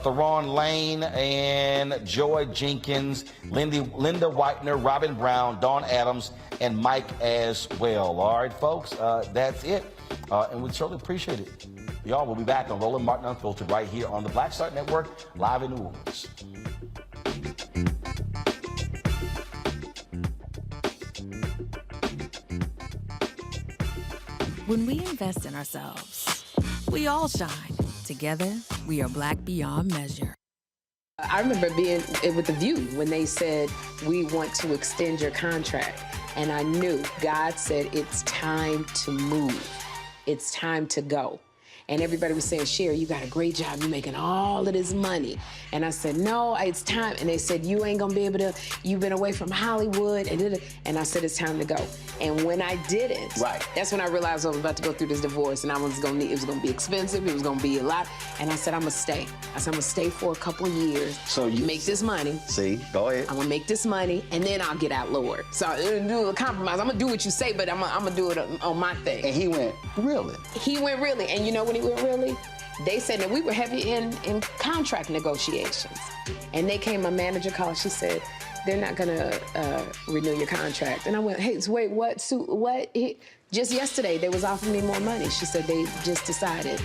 Theron Lane, and Joy Jenkins, Linda Whitener, Robin Brown, Dawn Adams, and Mike as well. All right, folks, that's it. And we certainly appreciate it. Y'all, we'll be back on Roland Martin Unfiltered right here on the Black Start Network, live in New Orleans. When we invest in ourselves, we all shine. Together, we are Black beyond measure. I remember being with The View when they said, we want to extend your contract. And I knew God said, it's time to move. It's time to go. And everybody was saying, Sherry, you got a great job. You're making all of this money. And I said, no, it's time. And they said, you ain't gonna be able to, you've been away from Hollywood. And I said, it's time to go. And when I didn't, that's when I realized I was about to go through this divorce and it was gonna be expensive, it was gonna be a lot. And I said, I'm gonna stay. I said, I'm gonna stay for a couple of years. So you make this money. See, go ahead. I'm gonna make this money and then I'll get out, Lord. So I'm do a compromise. I'm gonna do what you say, but I'm gonna do it on my thing. And he went, really? He went really. And you know when he went really? They said that we were heavy in contract negotiations. And they came, my manager called, she said, they're not gonna renew your contract. And I went, hey, wait, what? Just yesterday, they was offering me more money. She said, they just decided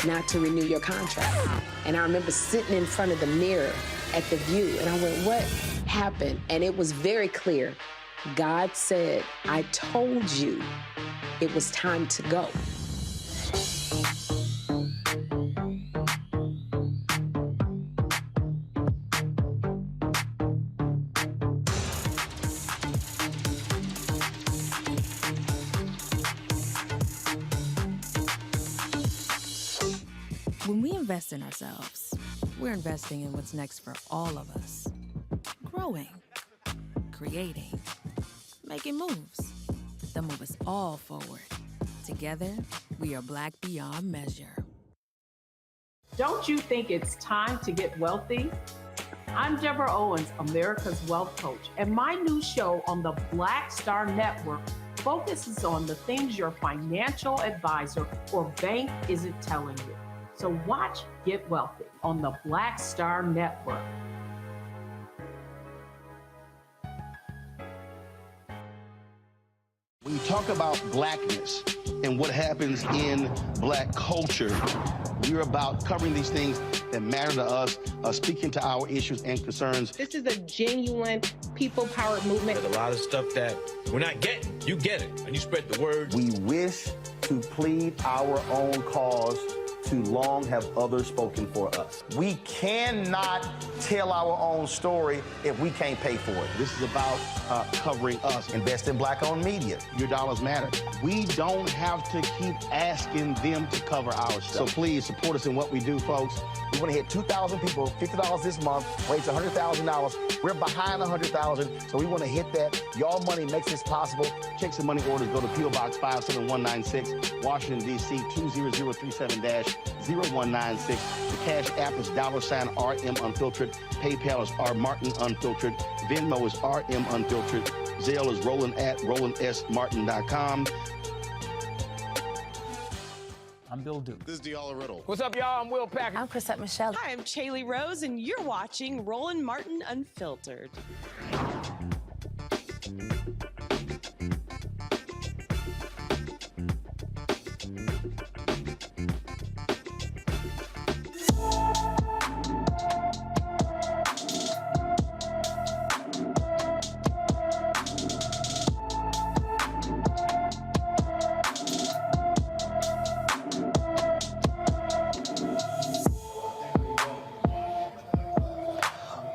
not to renew your contract. And I remember sitting in front of the mirror at The View, and I went, what happened? And it was very clear. God said, I told you it was time to go. When we invest in ourselves, we're investing in what's next for all of us. Growing, creating, making moves that move us all forward. Together, we are Black beyond measure. Don't you think it's time to get wealthy? I'm Deborah Owens, America's Wealth Coach, and my new show on the Black Star Network focuses on the things your financial advisor or bank isn't telling you. So watch Get Wealthy on the Black Star Network. When you talk about blackness and what happens in Black culture, we're about covering these things that matter to us, speaking to our issues and concerns. This is a genuine people-powered movement. There's a lot of stuff that we're not getting. You get it, and you spread the word. We wish to plead our own cause. Too long have others spoken for us. We cannot tell our own story if we can't pay for it. This is about covering us. Invest in Black-owned media. Your dollars matter. We don't have to keep asking them to cover our stuff. So please support us in what we do, folks. We want to hit 2,000 people, $50 this month, raise $100,000. We're behind 100,000, so we want to hit that. Y'all money makes this possible. Check some money orders. Go to P.O. Box 57196, Washington, D.C. 20037-0196. The Cash App is $RM Unfiltered. PayPal is R Martin Unfiltered. Venmo is RM Unfiltered. Zelle is Roland at RolandSMartin.com. I'm Bill Duke. This is Diala Riddle. What's up, y'all? I'm Will Packer. I'm Chrisette Michelle. Hi, I'm Chaley Rose, and you're watching Roland Martin Unfiltered.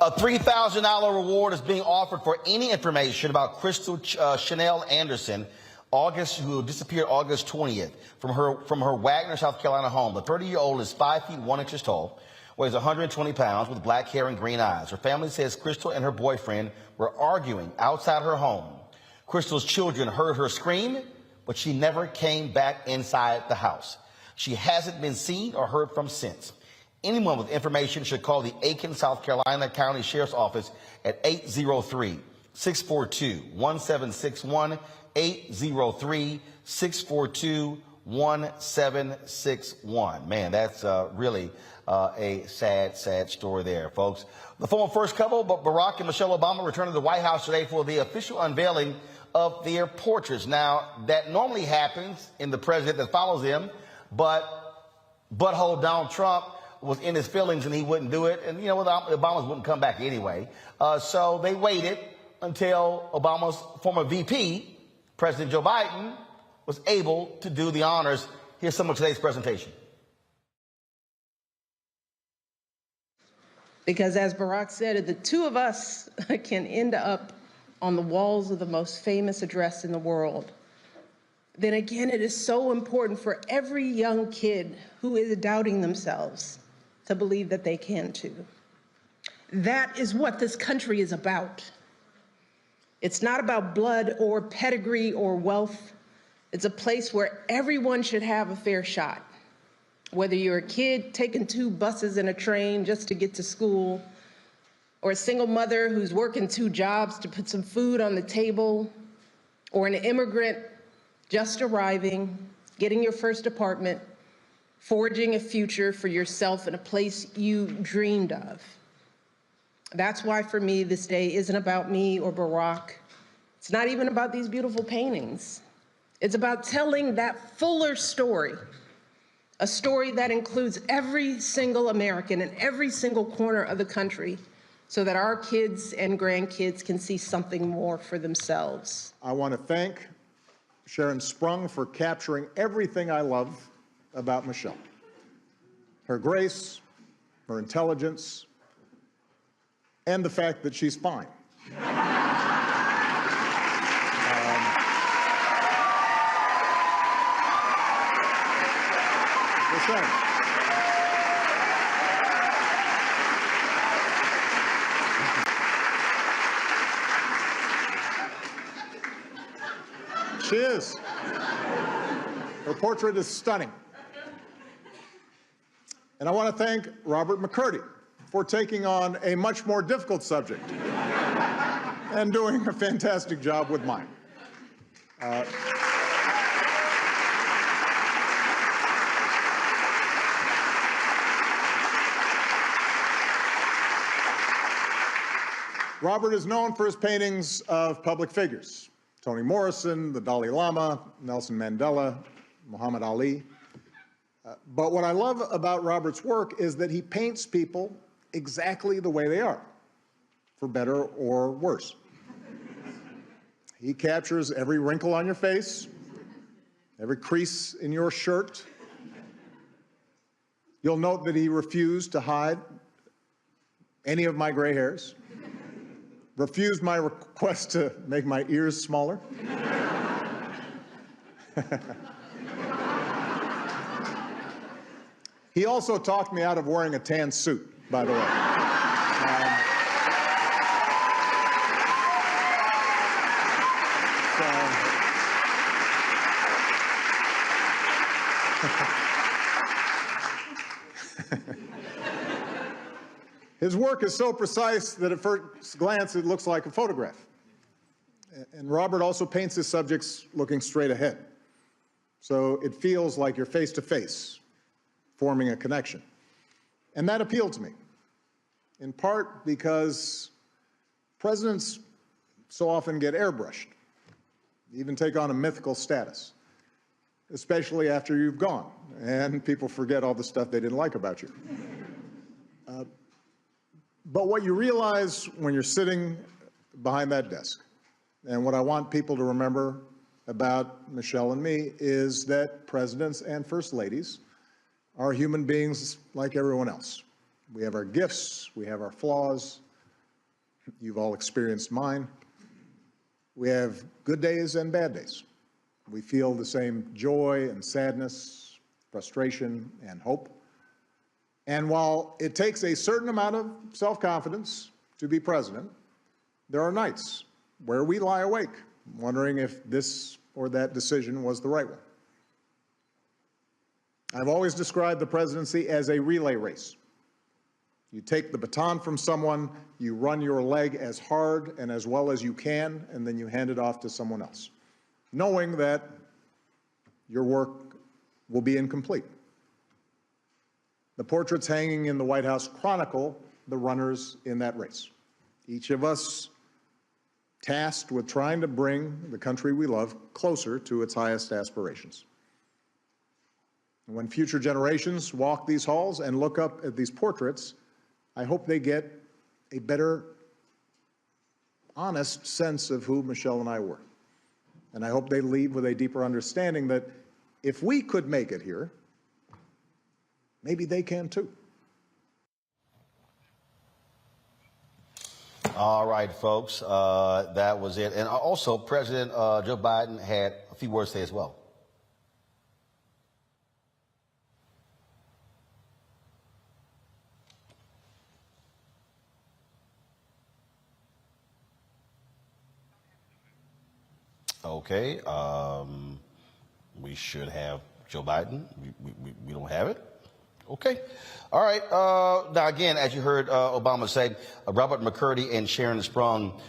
A $3,000 reward is being offered for any information about Crystal Chanel Anderson, who disappeared August 20th from her Wagner, South Carolina home. The 30-year-old is 5 feet 1 inches tall, weighs 120 pounds, with black hair and green eyes. Her family says Crystal and her boyfriend were arguing outside her home. Crystal's children heard her scream, but she never came back inside the house. She hasn't been seen or heard from since. Anyone with information should call the Aiken, South Carolina County Sheriff's Office at 803-642-1761, 803-642-1761. Man, that's really a sad, sad story there, folks. The former first couple, Barack and Michelle Obama, returned to the White House today for the official unveiling of their portraits. Now, that normally happens in the president that follows them, but butthole Donald Trump was in his feelings and he wouldn't do it. And, the Obamas wouldn't come back anyway. So they waited until Obama's former VP, President Joe Biden, was able to do the honors. Here's some of today's presentation. Because as Barack said, the two of us can end up on the walls of the most famous address in the world. Then again, it is so important for every young kid who is doubting themselves to believe that they can too. That is what this country is about. It's not about blood or pedigree or wealth. It's a place where everyone should have a fair shot. Whether you're a kid taking 2 buses and a train just to get to school, or a single mother who's working 2 jobs to put some food on the table, or an immigrant just arriving, getting your first apartment, forging a future for yourself in a place you dreamed of. That's why, for me, this day isn't about me or Barack. It's not even about these beautiful paintings. It's about telling that fuller story, a story that includes every single American in every single corner of the country, so that our kids and grandkids can see something more for themselves. I want to thank Sharon Sprung for capturing everything I love about Michelle. Her grace, her intelligence, and the fact that she's fine. She is. Her portrait is stunning. And I want to thank Robert McCurdy for taking on a much more difficult subject and doing a fantastic job with mine. Robert is known for his paintings of public figures: Toni Morrison, the Dalai Lama, Nelson Mandela, Muhammad Ali. But what I love about Robert's work is that he paints people exactly the way they are, for better or worse. He captures every wrinkle on your face, every crease in your shirt. You'll note that he refused to hide any of my gray hairs, refused my request to make my ears smaller. He also talked me out of wearing a tan suit, by the way. His work is so precise that at first glance it looks like a photograph. And Robert also paints his subjects looking straight ahead. So it feels like you're face to face, forming a connection. And that appealed to me, in part because presidents so often get airbrushed, even take on a mythical status, especially after you've gone, and people forget all the stuff they didn't like about you. But what you realize when you're sitting behind that desk, and what I want people to remember about Michelle and me, is that presidents and first ladies are human beings like everyone else. We have our gifts, we have our flaws, You've all experienced mine. We have good days and bad days. We feel the same joy and sadness, frustration and hope. And while it takes a certain amount of self-confidence to be president, there are nights where we lie awake, wondering if this or that decision was the right one. I've always described the presidency as a relay race. You take the baton from someone, you run your leg as hard and as well as you can, and then you hand it off to someone else, knowing that your work will be incomplete. The portraits hanging in the White House chronicle the runners in that race. Each of us tasked with trying to bring the country we love closer to its highest aspirations. And when future generations walk these halls and look up at these portraits, I hope they get a better, honest sense of who Michelle and I were. And I hope they leave with a deeper understanding that if we could make it here, maybe they can too. All right, folks, that was it. And also, President Joe Biden had a few words to say as well. Okay, we should have Joe Biden. We don't have it. Okay. All right. Now, again, as you heard Obama say, Robert McCurdy and Sharon Sprung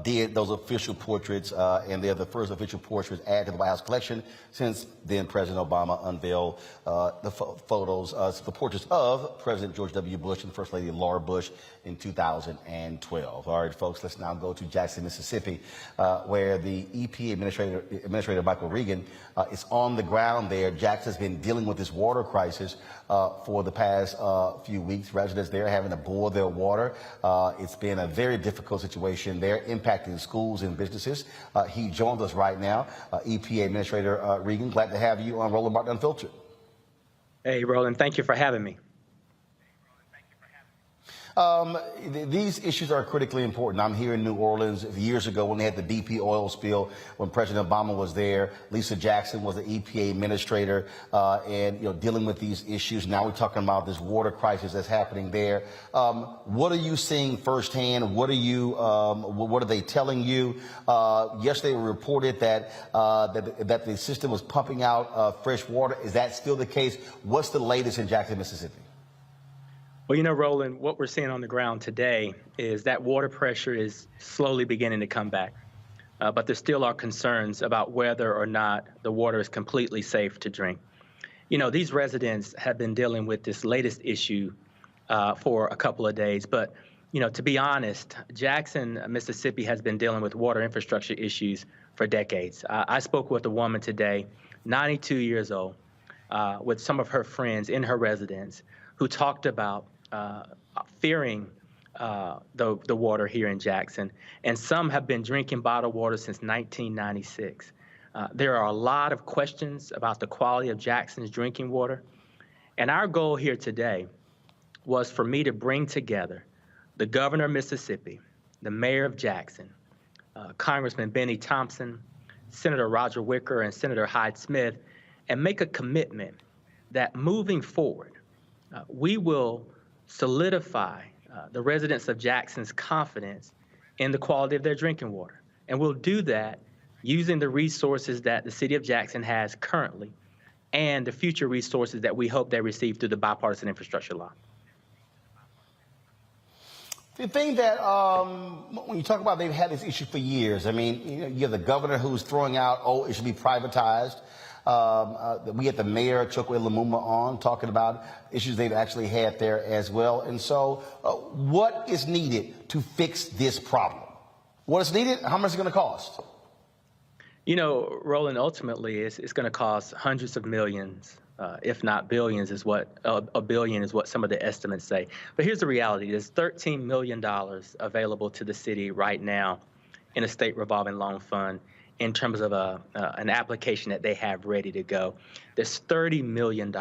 did those official portraits, and they're the first official portraits added to the White House collection since then President Obama unveiled the photos, the portraits of President George W. Bush and First Lady Laura Bush in 2012. All right, folks, let's now go to Jackson, Mississippi, where the EPA Administrator Michael Regan is on the ground there. Jackson's been dealing with this water crisis for the past few weeks. Residents there having to boil their water. It's been a very difficult situation there, impacting schools and businesses. He joins us right now. EPA Administrator Regan, glad to have you on Roland Martin Unfiltered. Hey, Roland, thank you for having me. These issues are critically important. I'm here in New Orleans years ago when they had the BP oil spill, when President Obama was there. Lisa Jackson was the EPA administrator, and dealing with these issues. Now we're talking about this water crisis that's happening there. What are you seeing firsthand? What are they telling you? Yesterday we reported that that the system was pumping out fresh water. Is that still the case? What's the latest in Jackson, Mississippi? Well, Roland, what we're seeing on the ground today is that water pressure is slowly beginning to come back. But there still are concerns about whether or not the water is completely safe to drink. These residents have been dealing with this latest issue for a couple of days. But, to be honest, Jackson, Mississippi has been dealing with water infrastructure issues for decades. I spoke with a woman today, 92 years old, with some of her friends in her residence who talked about fearing the water here in Jackson, and some have been drinking bottled water since 1996. There are a lot of questions about the quality of Jackson's drinking water, and our goal here today was for me to bring together the governor of Mississippi, the mayor of Jackson, Congressman Benny Thompson, Senator Roger Wicker, and Senator Hyde Smith, and make a commitment that moving forward, we will solidify the residents of Jackson's confidence in the quality of their drinking water. And we'll do that using the resources that the city of Jackson has currently and the future resources that we hope they receive through the bipartisan infrastructure law. The thing that, when you talk about they've had this issue for years, I mean, you have the governor who's throwing out, it should be privatized. We had the mayor, Chokwe Lumumba, on talking about issues they've actually had there as well. And so what is needed to fix this problem? What is needed? How much is it going to cost? Roland, ultimately, it's going to cost hundreds of millions, if not billions, is what a billion is what some of the estimates say. But here's the reality. There's $13 million available to the city right now in a state revolving loan fund in terms of an application that they have ready to go. There's $30 million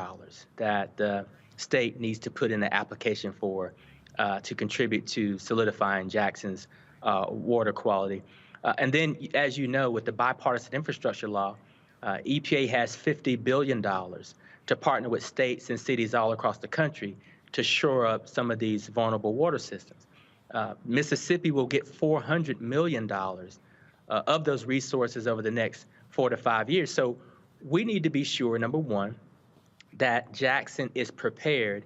that the state needs to put in the application for to contribute to solidifying Jackson's water quality. And then, as you know, with the bipartisan infrastructure law, EPA has $50 billion to partner with states and cities all across the country to shore up some of these vulnerable water systems. Mississippi will get $400 million of those resources over the next 4 to 5 years. So we need to be sure, number one, that Jackson is prepared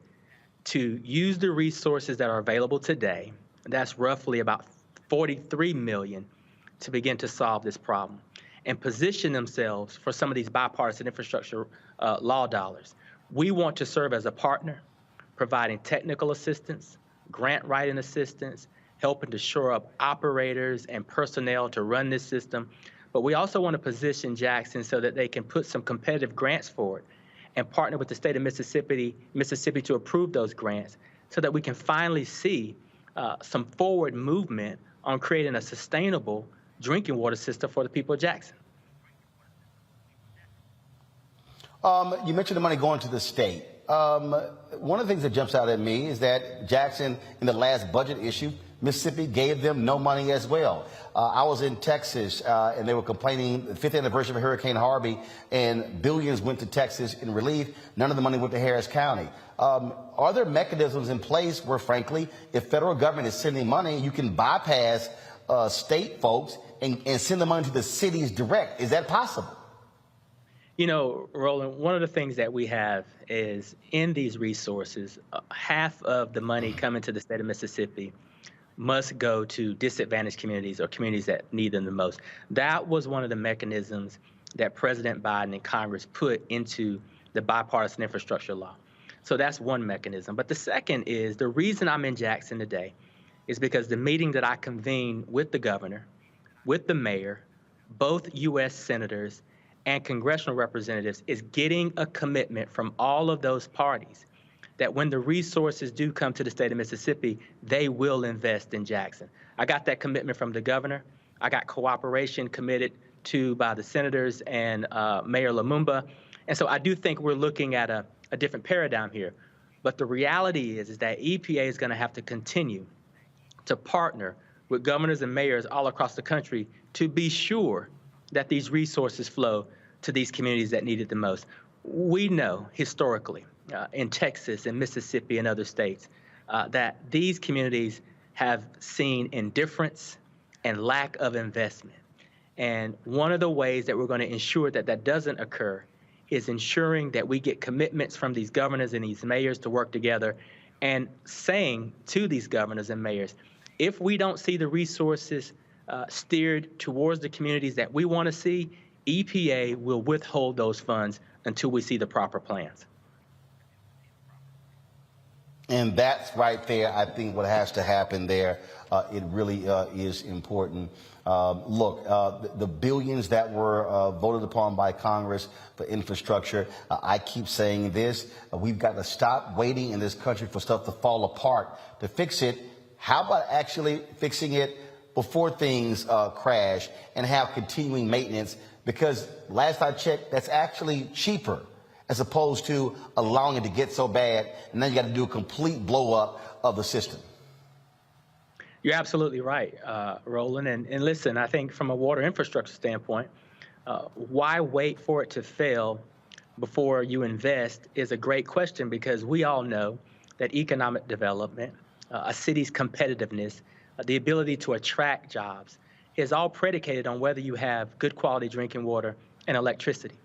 to use the resources that are available today. That's roughly about $43 million to begin to solve this problem and position themselves for some of these bipartisan infrastructure law dollars. We want to serve as a partner, providing technical assistance, grant writing assistance, helping to shore up operators and personnel to run this system. But we also want to position Jackson so that they can put some competitive grants forward and partner with the state of Mississippi to approve those grants so that we can finally see some forward movement on creating a sustainable drinking water system for the people of Jackson. You mentioned the money going to the state. One of the things that jumps out at me is that Jackson, in the last budget issue, Mississippi gave them no money as well. I was in Texas, and they were complaining the 5th anniversary of Hurricane Harvey, and billions went to Texas in relief. None of the money went to Harris County. Are there mechanisms in place where, frankly, if federal government is sending money, you can bypass state folks and send the money to the cities direct? Is that possible? You know, Roland, one of the things that we have is in these resources, half of the money coming to the state of Mississippi must go to disadvantaged communities or communities that need them the most. That was one of the mechanisms that President Biden and Congress put into the bipartisan infrastructure law. So that's one mechanism. But the second is the reason I'm in Jackson today is because the meeting that I convened with the governor, with the mayor, both U.S. senators, and congressional representatives is getting a commitment from all of those parties that when the resources do come to the state of Mississippi, they will invest in Jackson. I got that commitment from the governor. I got cooperation committed to by the senators and Mayor Lumumba. And so I do think we're looking at a different paradigm here. But the reality is that EPA is going to have to continue to partner with governors and mayors all across the country to be sure that these resources flow to these communities that need it the most. We know historically in Texas and Mississippi and other states that these communities have seen indifference and lack of investment. And one of the ways that we're going to ensure that that doesn't occur is ensuring that we get commitments from these governors and these mayors to work together and saying to these governors and mayors, if we don't see the resources steered towards the communities that we want to see, EPA will withhold those funds until we see the proper plans. And that's right there, I think, what has to happen there. It really is important. Look, the billions that were voted upon by Congress for infrastructure, I keep saying this, we've got to stop waiting in this country for stuff to fall apart to fix it. How about actually fixing it before things crash and have continuing maintenance? Because last I checked, that's actually cheaper as opposed to allowing it to get so bad, and then you got to do a complete blow up of the system. You're absolutely right, Roland. And listen, I think from a water infrastructure standpoint, why wait for it to fail before you invest is a great question, because we all know that economic development, a city's competitiveness, the ability to attract jobs is all predicated on whether you have good quality drinking water and electricity.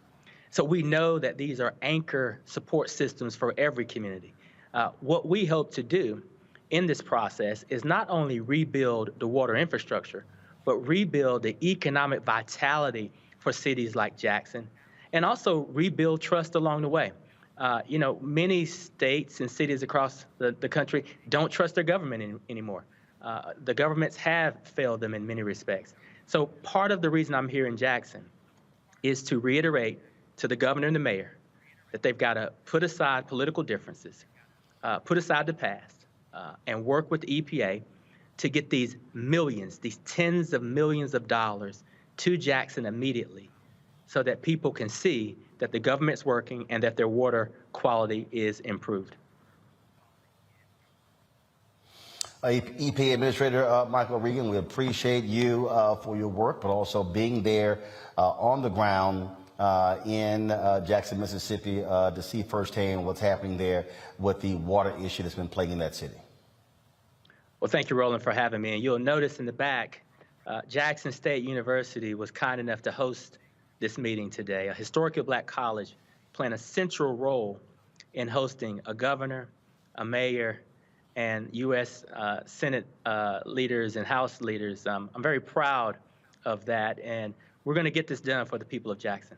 So we know that these are anchor support systems for every community. What we hope to do in this process is not only rebuild the water infrastructure, but rebuild the economic vitality for cities like Jackson, and also rebuild trust along the way. You know, many states and cities across the country don't trust their government anymore. The governments have failed them in many respects. So part of the reason I'm here in Jackson is to reiterate to the governor and the mayor that they've got to put aside political differences, put aside the past, and work with the EPA to get these millions, these tens of millions of dollars to Jackson immediately so that people can see that the government's working and that their water quality is improved. EPA Administrator Michael Regan, we appreciate you for your work, but also being there on the ground in Jackson, Mississippi, to see firsthand what's happening there with the water issue that's been plaguing that city. Well, thank you, Roland, for having me. And you'll notice in the back, Jackson State University was kind enough to host this meeting today. A historically black college playing a central role in hosting a governor, a mayor, and U.S. Senate leaders and House leaders. I'm very proud of that, and we're going to get this done for the people of Jackson.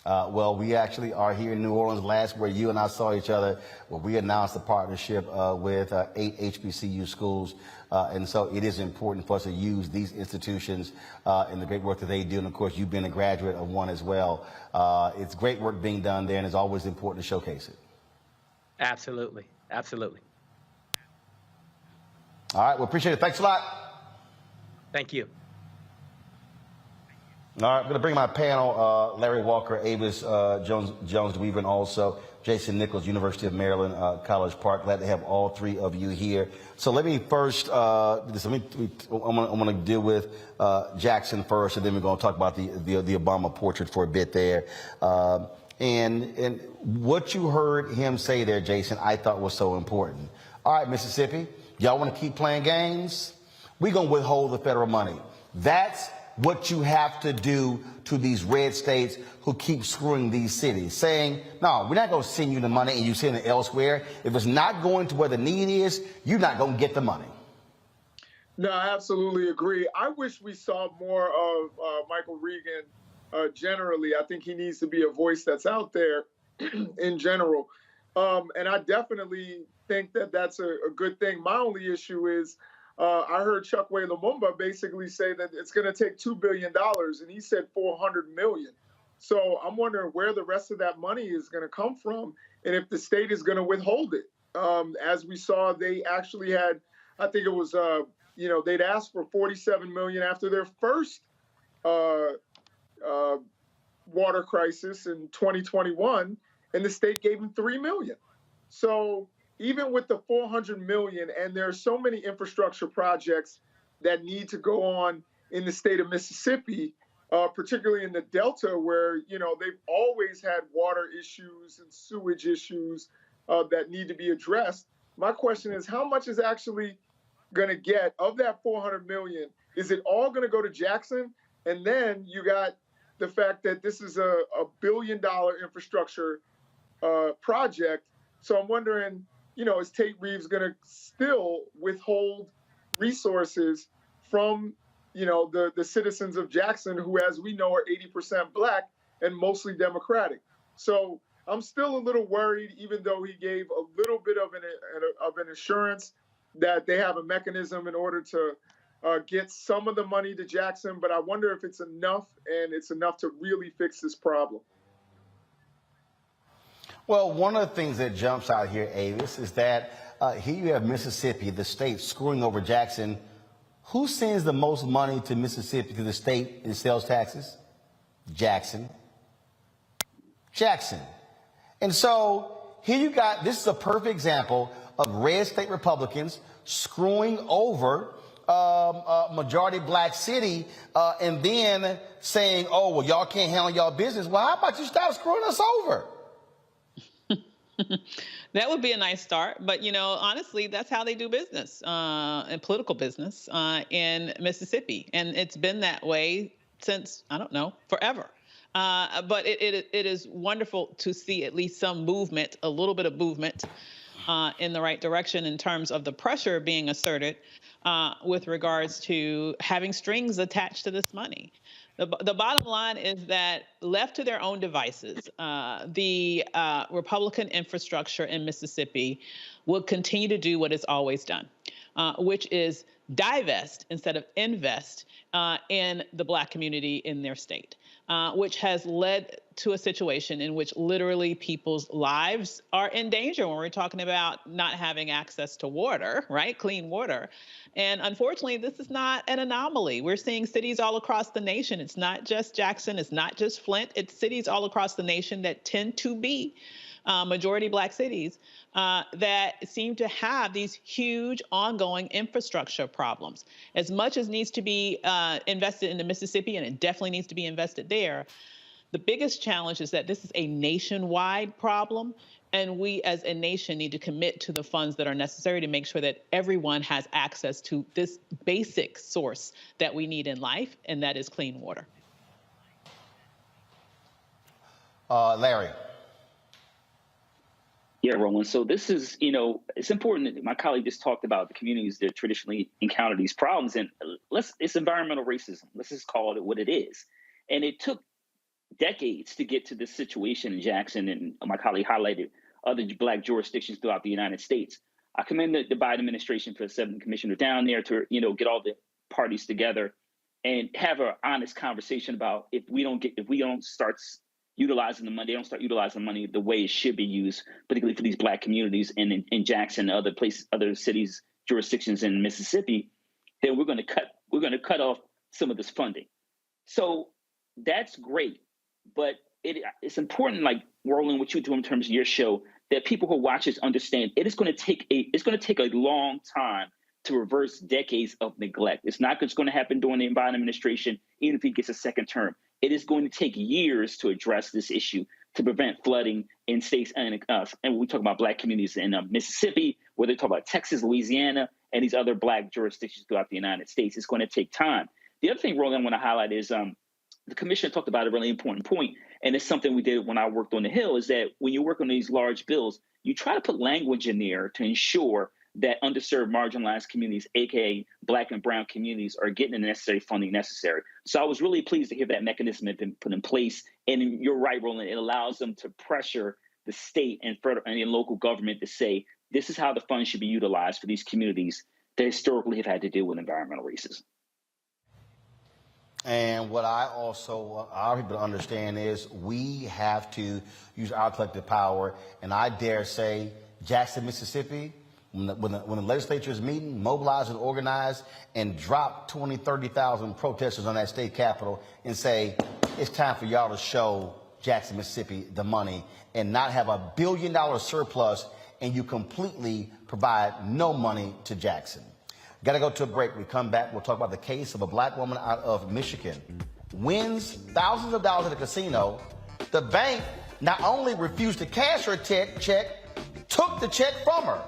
Well, we actually are here in New Orleans last where you and I saw each other, where we announced a partnership with 8 HBCU schools. And so it is important for us to use these institutions and the great work that they do. And of course, you've been a graduate of one as well. It's great work being done there, and it's always important to showcase it. Absolutely. Absolutely. All right. Well, appreciate it. Thanks a lot. Thank you. All right, I'm going to bring my panel, Larry Walker, Avis Jones DeWeaver, and also Jason Nichols, University of Maryland, College Park. Glad to have all three of you here. So let me first, I'm going to deal with Jackson first, and then we're going to talk about the Obama portrait for a bit there. And what you heard him say there, Jason, I thought was so important. All right, Mississippi, y'all want to keep playing games? We're going to withhold the federal money. That's what you have to do to these red states who keep screwing these cities, saying, no, we're not going to send you the money and you send it elsewhere. If it's not going to where the need is, you're not going to get the money. No, I absolutely agree. I wish we saw more of Michael Regan generally. I think he needs to be a voice that's out there in general. And I definitely think that that's a good thing. My only issue is I heard Chokwe Lumumba basically say that it's going to take $2 billion, and he said $400 million. So I'm wondering where the rest of that money is going to come from, and if the state is going to withhold it. As we saw, they actually had, I think it was, they'd asked for $47 million after their first water crisis in 2021, and the state gave them $3 million. So even with the $400 million, and there are so many infrastructure projects that need to go on in the state of Mississippi, particularly in the Delta, where, they've always had water issues and sewage issues that need to be addressed. My question is, how much is actually going to get of that $400 million? Is it all going to go to Jackson? And then you got the fact that this is a $1 billion infrastructure project. So I'm wondering, is Tate Reeves going to still withhold resources from, the citizens of Jackson, who, as we know, are 80% Black and mostly Democratic? So I'm still a little worried, even though he gave a little bit of an assurance that they have a mechanism in order to get some of the money to Jackson. But I wonder if it's enough, and it's enough to really fix this problem. Well, one of the things that jumps out here, Avis, is that here you have Mississippi, the state, screwing over Jackson. Who sends the most money to Mississippi, to the state, in sales taxes? Jackson. Jackson. And so here you got, this is a perfect example of red state Republicans screwing over majority Black city and then saying, oh, well, y'all can't handle y'all business. Well, how about you stop screwing us over? That would be a nice start. But, honestly, that's how they do business and political business in Mississippi. And it's been that way since, I don't know, forever. But it is wonderful to see at least some movement, a little bit of movement in the right direction in terms of the pressure being asserted with regards to having strings attached to this money. The bottom line is that left to their own devices, the Republican infrastructure in Mississippi will continue to do what it's always done, which is divest instead of invest in the Black community in their state, which has led to a situation in which literally people's lives are in danger when we're talking about not having access to water, right? Clean water. And unfortunately, this is not an anomaly. We're seeing cities all across the nation. It's not just Jackson. It's not just Flint. It's cities all across the nation that tend to be majority Black cities that seem to have these huge ongoing infrastructure problems. As much as needs to be invested in the Mississippi, and it definitely needs to be invested there, the biggest challenge is that this is a nationwide problem, and we as a nation need to commit to the funds that are necessary to make sure that everyone has access to this basic source that we need in life, and that is clean water. Larry. Yeah, Roland. So this is, it's important that my colleague just talked about the communities that traditionally encounter these problems. And it's environmental racism. Let's just call it what it is. And it took decades to get to this situation in Jackson. And my colleague highlighted other Black jurisdictions throughout the United States. I commend the Biden administration for sending the commissioner down there to, get all the parties together and have an honest conversation about if we don't start utilizing the money, they don't start utilizing the money the way it should be used, particularly for these Black communities in Jackson and other places, other cities, jurisdictions in Mississippi, then we're going to cut off some of this funding. So that's great, but it's important, like Roland, what you do in terms of your show, that people who watch this understand it's going to take a long time to reverse decades of neglect. It's not just going to happen during the Biden administration, even if he gets a second term. It is going to take years to address this issue to prevent flooding in states and we talk about Black communities in Mississippi, where they talk about Texas, Louisiana, and these other Black jurisdictions throughout the United States. It's going to take time. The other thing, Roland, I want to highlight is the commissioner talked about a really important point, and it's something we did when I worked on the Hill, is that when you work on these large bills, you try to put language in there to ensure that underserved, marginalized communities, aka Black and Brown communities, are getting the necessary funding necessary. So I was really pleased to hear that mechanism had been put in place. And you're right, Roland, it allows them to pressure the state and federal and local government to say, this is how the funds should be utilized for these communities that historically have had to deal with environmental racism. And what I also want our people to understand is we have to use our collective power. And I dare say Jackson, Mississippi, when the legislature is meeting, mobilize and organize and drop 20, 30,000 protesters on that state capitol and say, it's time for y'all to show Jackson, Mississippi the money and not have $1 billion surplus and you completely provide no money to Jackson. Got to go to a break. We come back. We'll talk about the case of a Black woman out of Michigan. Wins thousands of dollars at a casino. The bank not only refused to cash her check, took the check from her.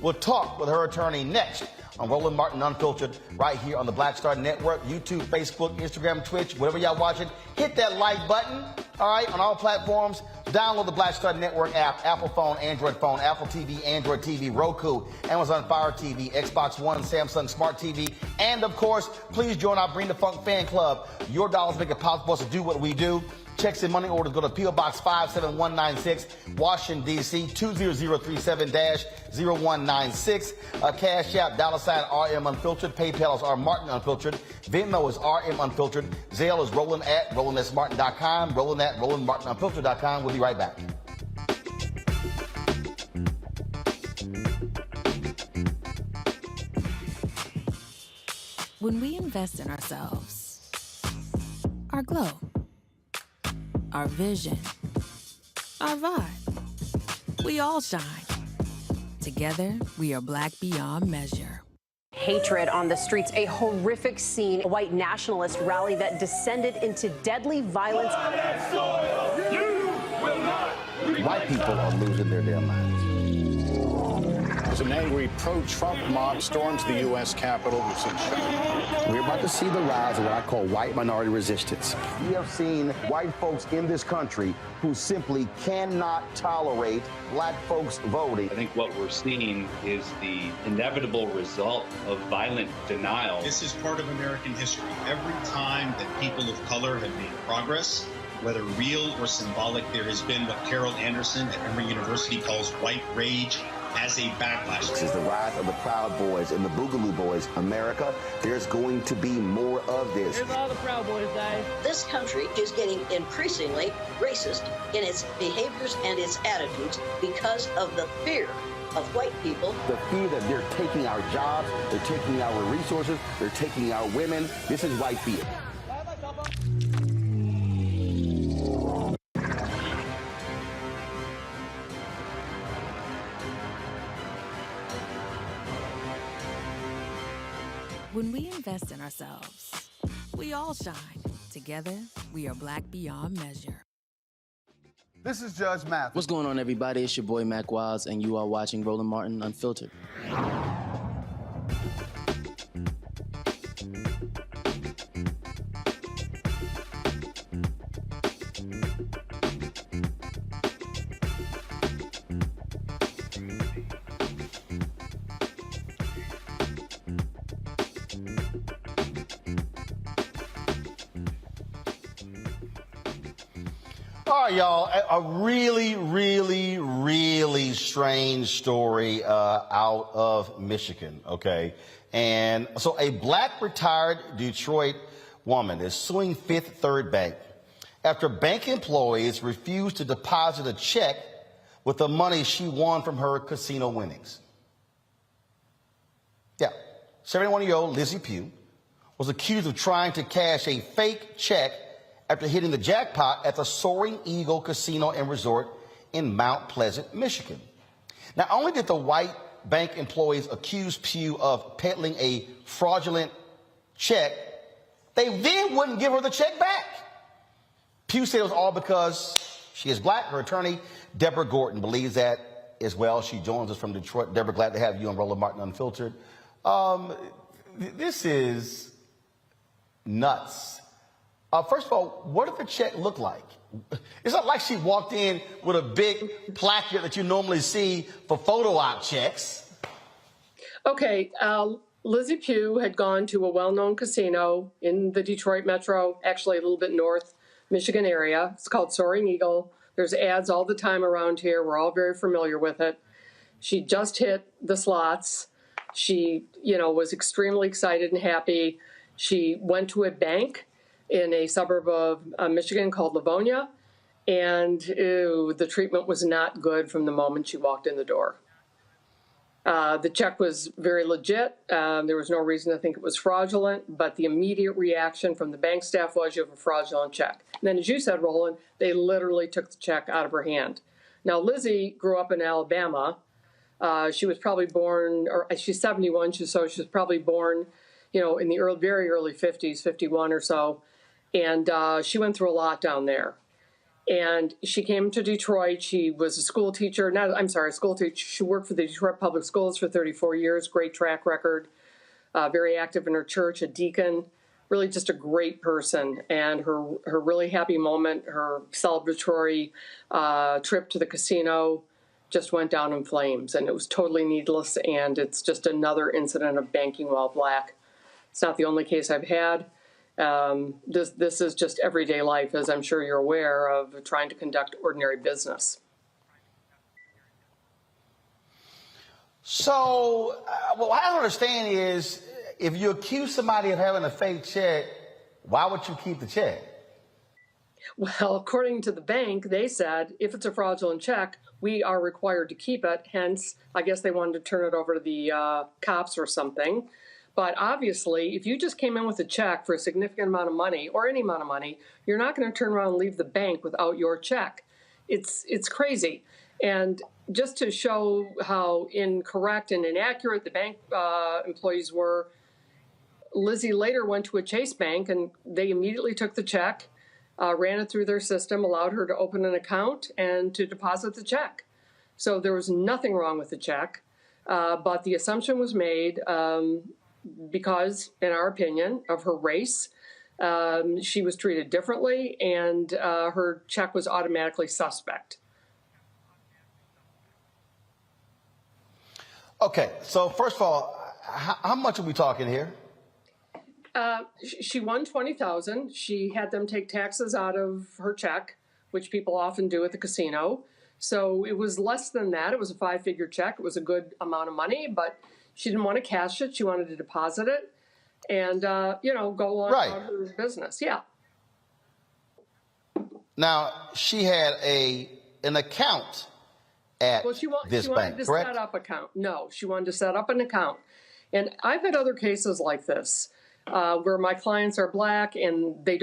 We'll talk with her attorney next on Roland Martin Unfiltered right here on the Black Star Network, YouTube, Facebook, Instagram, Twitch, whatever y'all watching. Hit that like button, all right, on all platforms. Download the Black Star Network app, Apple phone, Android phone, Apple TV, Android TV, Roku, Amazon Fire TV, Xbox One, Samsung Smart TV, and of course, please join our Bring the Funk fan club. Your dollars make it possible to do what we do. Checks and money orders go to P.O. Box 57196, Washington, D.C., 20037-0196. Cash App, $RM Unfiltered. PayPal is R Martin Unfiltered. Venmo is RM Unfiltered. Zelle is Roland at RolandSMartin.com. Roland at RolandMartinUnfiltered.com. We'll be right back. When we invest in ourselves, our glow, our vision, our vibe, we all shine. Together, we are Black beyond measure. Hatred on the streets, a horrific scene, a white nationalist rally that descended into deadly violence. White people are losing their damn minds. As an angry pro-Trump mob storms the U.S. Capitol, we've seen We're about to see the rise of what I call white minority resistance. We have seen white folks in this country who simply cannot tolerate Black folks voting. I think what we're seeing is the inevitable result of violent denial. This is part of American history. Every time that people of color have made progress, whether real or symbolic, there has been what Carol Anderson at Emory University calls white rage as a backlash. This is the rise of the Proud Boys and the Boogaloo Boys. America, there's going to be more of this. Here's all the Proud Boys, guys. This country is getting increasingly racist in its behaviors and its attitudes because of the fear of white people. The fear that they're taking our jobs, they're taking our resources, they're taking our women. This is white fear. When we invest in ourselves, we all shine. Together, we are Black beyond measure. This is Judge Mathis. What's going on, everybody? It's your boy, Mac Wiles, and you are watching Roland Martin Unfiltered. All right, y'all, a really, really, really strange story out of Michigan, okay? And so a Black retired Detroit woman is suing Fifth Third Bank after bank employees refused to deposit a check with the money she won from her casino winnings. Yeah, 71-year-old Lizzie Pugh was accused of trying to cash a fake check after hitting the jackpot at the Soaring Eagle Casino and Resort in Mount Pleasant, Michigan. Not only did the white bank employees accuse Pugh of peddling a fraudulent check, they then wouldn't give her the check back. Pugh said it was all because she is Black. Her attorney, Deborah Gordon, believes that as well. She joins us from Detroit. Deborah, glad to have you on Roland Martin Unfiltered. This is nuts. First of all, what did the check look like? It's not like she walked in with a big placard that you normally see for photo op checks. Okay, Lizzie Pugh had gone to a well-known casino in the Detroit metro, actually a little bit north Michigan area. It's called Soaring Eagle. There's ads all the time around here. We're all very familiar with it. She just hit the slots. She, was extremely excited and happy. She went to a bank in a suburb of Michigan called Livonia, and the treatment was not good from the moment she walked in the door. The check was very legit. There was no reason to think it was fraudulent, but the immediate reaction from the bank staff was, you have a fraudulent check. And then, as you said, Roland, they literally took the check out of her hand. Now, Lizzie grew up in Alabama. She was probably born, or she's 71, so she was probably born, in the very early 50s, 51 or so. And she went through a lot down there. And she came to Detroit. She was a school teacher. School teacher. She worked for the Detroit Public Schools for 34 years. Great track record. Very active in her church, a deacon. Really just a great person. And her really happy moment, her celebratory trip to the casino just went down in flames. And it was totally needless. And it's just another incident of banking while Black. It's not the only case I've had. This is just everyday life, as I'm sure you're aware, of trying to conduct ordinary business. So, what I don't understand is, if you accuse somebody of having a fake check, why would you keep the check? Well, according to the bank, they said, if it's a fraudulent check, we are required to keep it. Hence, I guess they wanted to turn it over to the cops or something. But obviously, if you just came in with a check for a significant amount of money, or any amount of money, you're not going to turn around and leave the bank without your check. It's crazy. And just to show how incorrect and inaccurate the bank employees were, Lizzie later went to a Chase Bank, and they immediately took the check, ran it through their system, allowed her to open an account and to deposit the check. So there was nothing wrong with the check, but the assumption was made because, in our opinion, of her race, she was treated differently, and her check was automatically suspect. Okay, so first of all, how much are we talking here? She won $20,000. She had them take taxes out of her check, which people often do at the casino. So it was less than that. It was a 5-figure check. It was a good amount of money, but she didn't want to cash it. She wanted to deposit it and, go on about her business. Yeah. Now, she had an account at this bank, to correct? set up account. No, she wanted to set up an account. And I've had other cases like this where my clients are Black and they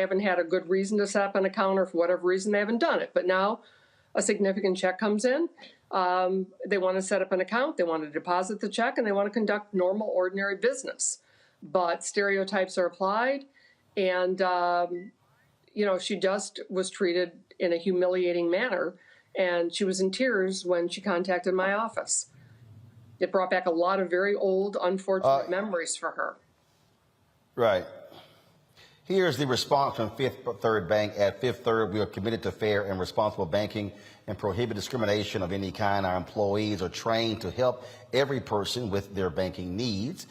haven't had a good reason to set up an account, or for whatever reason they haven't done it. But now a significant check comes in. They want to set up an account. They want to deposit the check, and they want to conduct normal, ordinary business. but stereotypes are applied. And, she just was treated in a humiliating manner. And she was in tears when she contacted my office. It brought back a lot of very old, unfortunate memories for her. Right. Here's the response from Fifth Third Bank. At Fifth Third, we are committed to fair and responsible banking and prohibit discrimination of any kind. Our employees are trained to help every person with their banking needs,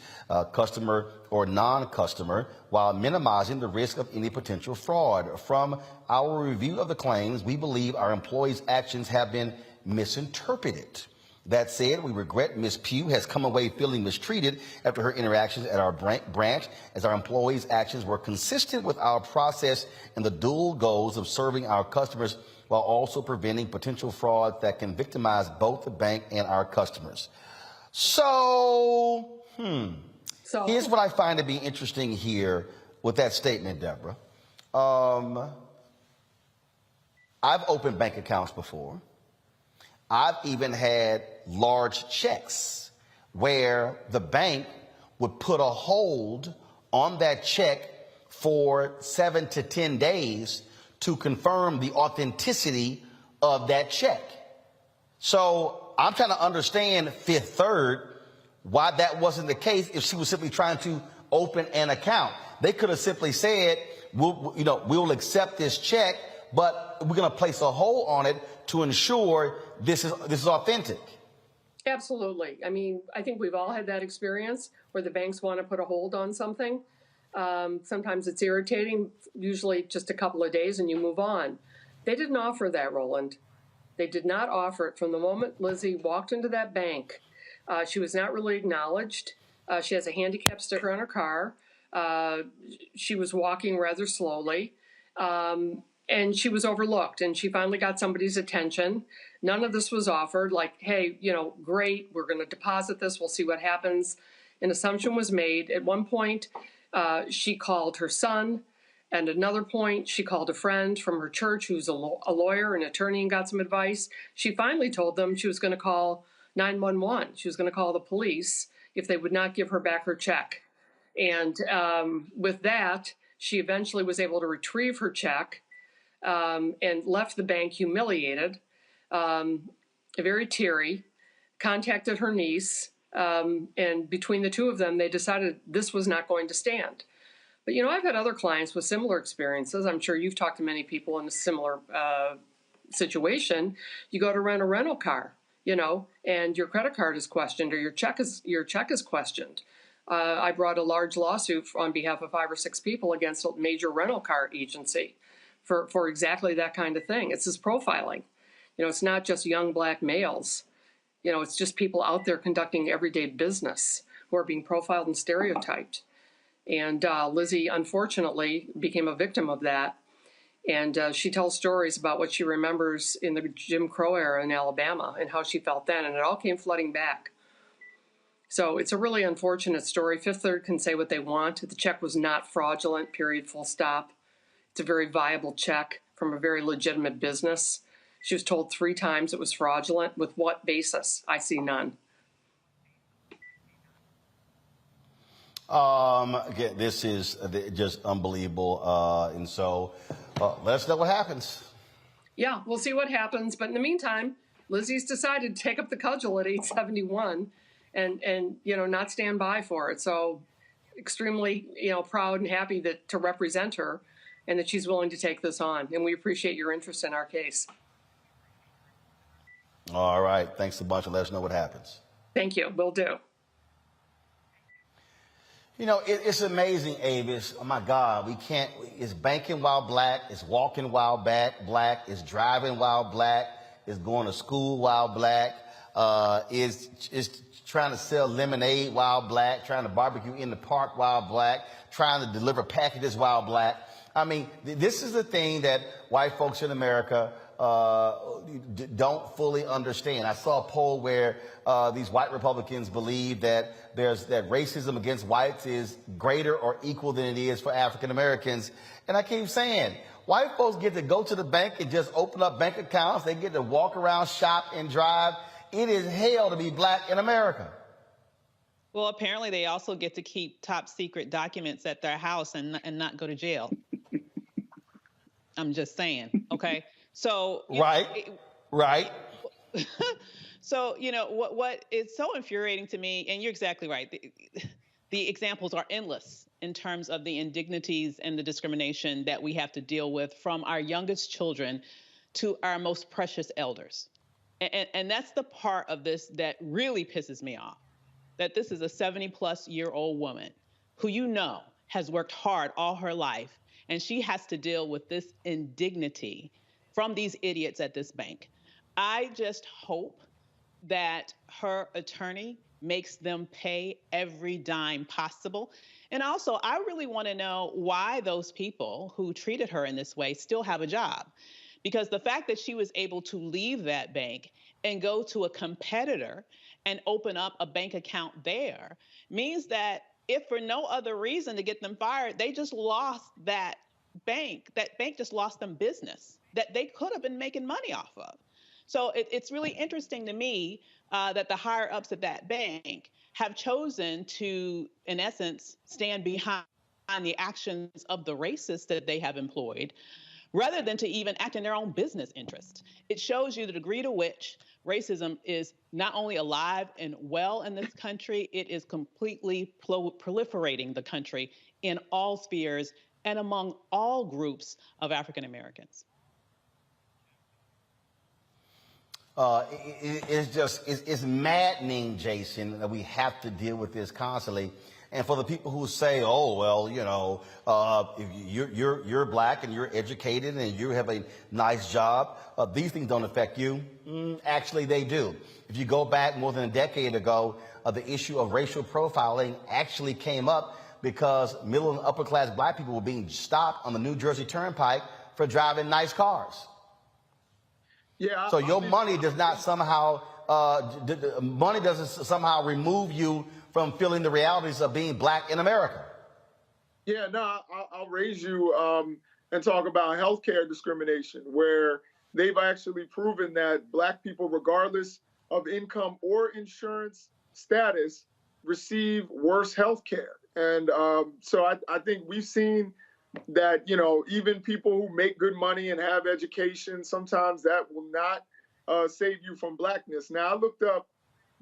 customer or non-customer, while minimizing the risk of any potential fraud. From our review of the claims, we believe our employees' actions have been misinterpreted. That said, we regret Ms. Pugh has come away feeling mistreated after her interactions at our branch, as our employees' actions were consistent with our process and the dual goals of serving our customers while also preventing potential fraud that can victimize both the bank and our customers. So here's what I find to be interesting here with that statement, Deborah. I've opened bank accounts before. I've even had large checks where the bank would put a hold on that check for 7 to 10 days to confirm the authenticity of that check. So I'm trying to understand Fifth Third why that wasn't the case if she was simply trying to open an account. They could have simply said, we'll accept this check, but we're going to place a hold on it to ensure this is authentic. Absolutely. I mean, I think we've all had that experience where the banks want to put a hold on something. Sometimes it's irritating, usually just a couple of days and you move on. They didn't offer that, Roland. They did not offer it. From the moment Lizzie walked into that bank, she was not really acknowledged. She has a handicap sticker on her car. She was walking rather slowly. And she was overlooked, and she finally got somebody's attention. None of this was offered, like, hey, great, we're going to deposit this, we'll see what happens. An assumption was made. At one point, she called her son, and at another point, she called a friend from her church who's a lawyer, an attorney, and got some advice. She finally told them she was going to call 911. She was going to call the police if they would not give her back her check. And with that, she eventually was able to retrieve her check, and left the bank humiliated, very teary, contacted her niece, and between the two of them, they decided this was not going to stand. But, I've had other clients with similar experiences. I'm sure you've talked to many people in a similar situation. You go to rent a rental car, and your credit card is questioned or your check is questioned. I brought a large lawsuit on behalf of 5 or 6 people against a major rental car agency for exactly that kind of thing. It's this profiling. It's not just young black males. It's just people out there conducting everyday business who are being profiled and stereotyped. And Lizzie, unfortunately, became a victim of that. And she tells stories about what she remembers in the Jim Crow era in Alabama and how she felt then. And it all came flooding back. So it's a really unfortunate story. Fifth Third can say what they want. The check was not fraudulent, period, full stop. It's a very viable check from a very legitimate business. She was told 3 times it was fraudulent. With what basis? I see none. Again, this is just unbelievable. And so let us know what happens. Yeah, we'll see what happens. But in the meantime, Lizzie's decided to take up the cudgel at age 71 and not stand by for it. So extremely, proud and happy to represent her, and that she's willing to take this on. And we appreciate your interest in our case. All right. Thanks a bunch, and let us know what happens. Thank you. Will do. It's amazing, Avis. Oh, my God. It's banking while black. It's walking while black. It's driving while black. It's going to school while black. It's trying to sell lemonade while black. Trying to barbecue in the park while black. Trying to deliver packages while black. I mean, this is the thing that white folks in America don't fully understand. I saw a poll where these white Republicans believe that that racism against whites is greater or equal than it is for African Americans. And I keep saying, white folks get to go to the bank and just open up bank accounts. They get to walk around, shop, and drive. It is hell to be black in America. Well, apparently they also get to keep top secret documents at their house and not go to jail. I'm just saying, okay? So Right. So, what is so infuriating to me, and you're exactly right, the examples are endless in terms of the indignities and the discrimination that we have to deal with from our youngest children to our most precious elders. And that's the part of this that really pisses me off, that this is a 70-plus-year-old woman who has worked hard all her life, and she has to deal with this indignity from these idiots at this bank. I just hope that her attorney makes them pay every dime possible. And also, I really want to know why those people who treated her in this way still have a job. Because the fact that she was able to leave that bank and go to a competitor and open up a bank account there means that if for no other reason to get them fired, they just lost that bank. That bank just lost them business that they could have been making money off of. So it's really interesting to me that the higher ups at that bank have chosen to, in essence, stand behind the actions of the racists that they have employed, rather than to even act in their own business interest. It shows you the degree to which racism is not only alive and well in this country, it is completely proliferating the country in all spheres and among all groups of African Americans. It's maddening, Jason, that we have to deal with this constantly. And for the people who say, oh, well, if you're black and you're educated and you have a nice job, these things don't affect you. Actually, they do. If you go back more than a decade ago, the issue of racial profiling actually came up because middle and upper class black people were being stopped on the New Jersey Turnpike for driving nice cars. Yeah. So your money does not somehow, money doesn't somehow remove you from feeling the realities of being black in America. Yeah, no, I'll raise you and talk about healthcare discrimination, where they've actually proven that black people, regardless of income or insurance status, receive worse healthcare. And so I think we've seen that, even people who make good money and have education, sometimes that will not save you from blackness. Now, I looked up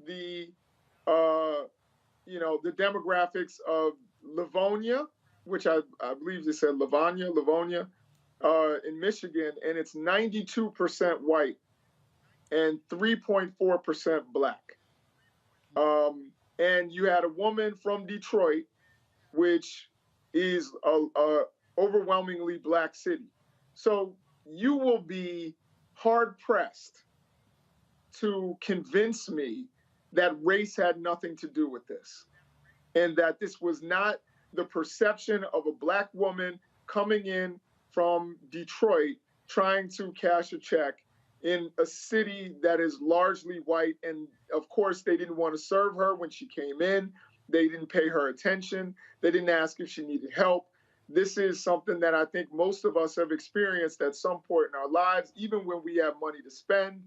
the demographics of Livonia, which I believe they said Livonia, in Michigan, and it's 92% white and 3.4% black. And you had a woman from Detroit, which is a overwhelmingly black city. So you will be hard pressed to convince me that race had nothing to do with this, and that this was not the perception of a black woman coming in from Detroit trying to cash a check in a city that is largely white. And of course, they didn't want to serve her when she came in. They didn't pay her attention. They didn't ask if she needed help. This is something that I think most of us have experienced at some point in our lives, even when we have money to spend.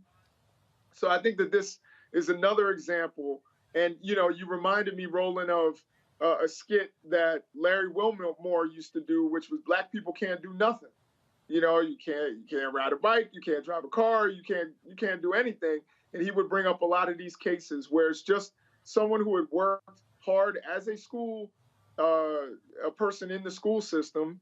So I think that this is another example. And, you reminded me, Roland, of a skit that Larry Wilmore used to do, which was black people can't do nothing. You can't ride a bike, you can't drive a car, you can't do anything. And he would bring up a lot of these cases where it's just someone who had worked hard as a person in the school system,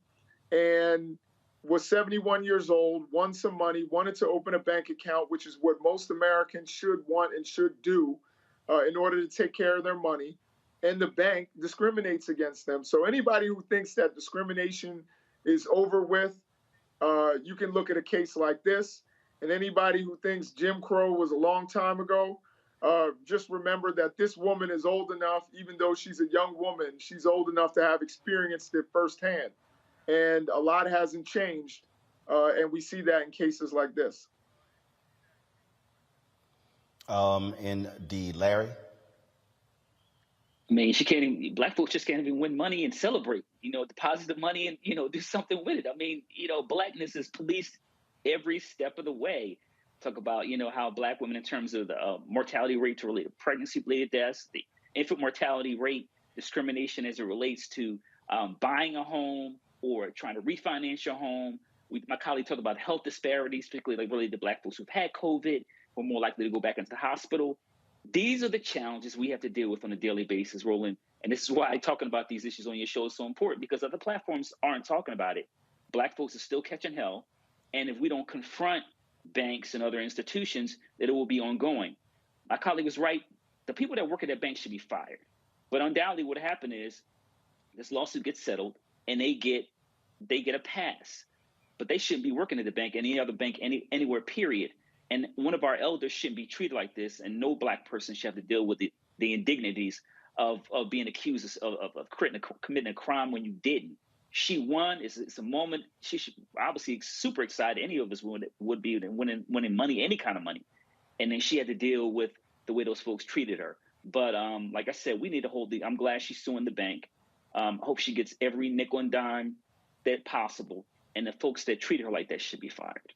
and was 71 years old, won some money, wanted to open a bank account, which is what most Americans should want and should do in order to take care of their money. And the bank discriminates against them. So anybody who thinks that discrimination is over with, you can look at a case like this. And anybody who thinks Jim Crow was a long time ago, just remember that this woman is old enough, even though she's a young woman, she's old enough to have experienced it firsthand. And a lot hasn't changed. And we see that in cases like this. Indeed, Larry? I mean, black folks just can't even win money and celebrate, deposit the money and, do something with it. I mean, blackness is policed every step of the way. Talk about, how black women, in terms of the mortality rate related to pregnancy-related deaths, the infant mortality rate, discrimination as it relates to buying a home or trying to refinance your home. My colleague talked about health disparities, particularly like related to Black folks who've had COVID, who are more likely to go back into the hospital. These are the challenges we have to deal with on a daily basis, Roland. And this is why talking about these issues on your show is so important, because other platforms aren't talking about it. Black folks are still catching hell. And if we don't confront banks and other institutions, that it will be ongoing. My colleague was right. The people that work at that bank should be fired. But undoubtedly what happened is this lawsuit gets settled and they get a pass. But they shouldn't be working at the bank, any other bank, anywhere, period. And one of our elders shouldn't be treated like this, and no Black person should have to deal with the indignities of being accused of committing a crime when you didn't. She won. It's a moment. She should obviously super excited. Any of us would be winning money, any kind of money. And then she had to deal with the way those folks treated her. But like I said, we need to hold I'm glad she's suing the bank. Hope she gets every nickel and dime that possible. And the folks that treat her like that should be fired.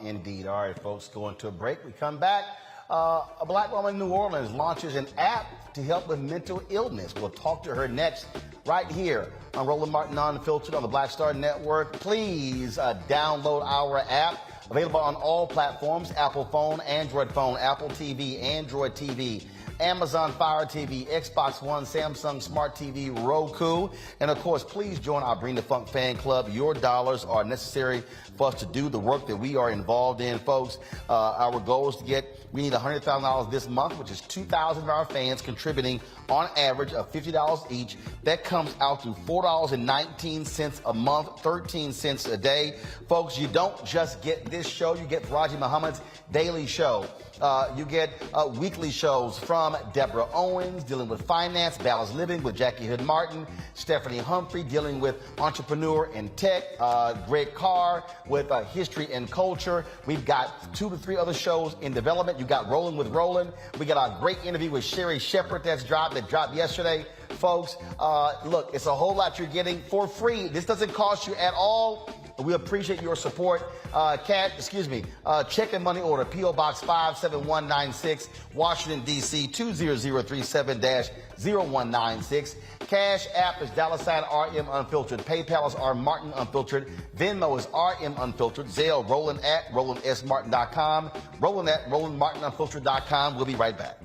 Indeed. All right, folks, going to a break. We come back. A Black woman in New Orleans launches an app to help with mental illness. We'll talk to her next right here on Roland Martin Unfiltered on the Black Star Network. Please download our app. Available on all platforms: Apple phone, Android phone, Apple TV, Android TV, Amazon Fire TV, Xbox One, Samsung Smart TV, Roku. And of course, please join our Bring the Funk fan club. Your dollars are necessary for us to do the work that we are involved in, folks. Our goal is we need $100,000 this month, which is 2,000 of our fans contributing on average of $50 each. That comes out to $4.19 a month, 13 cents a day. Folks, you don't just get this show. You get Raji Muhammad's daily show. You get weekly shows from Deborah Owens, dealing with finance, balanced living with Jackie Hood Martin, Stephanie Humphrey, dealing with entrepreneur and tech, Greg Carr with history and culture. We've got 2 to 3 other shows in development. You got Roland with Roland. We got our great interview with Sherry Shepard that dropped yesterday. Folks, look, it's a whole lot you're getting for free. This doesn't cost you at all. We appreciate your support. Check and money order, P.O. Box 57196, Washington, D.C. 20037-0196. Cash App is $RM Unfiltered. PayPal is R Martin Unfiltered. Venmo is RM Unfiltered. Zelle, Roland at RolandSMartin.com. Roland at RolandMartinUnfiltered.com. We'll be right back.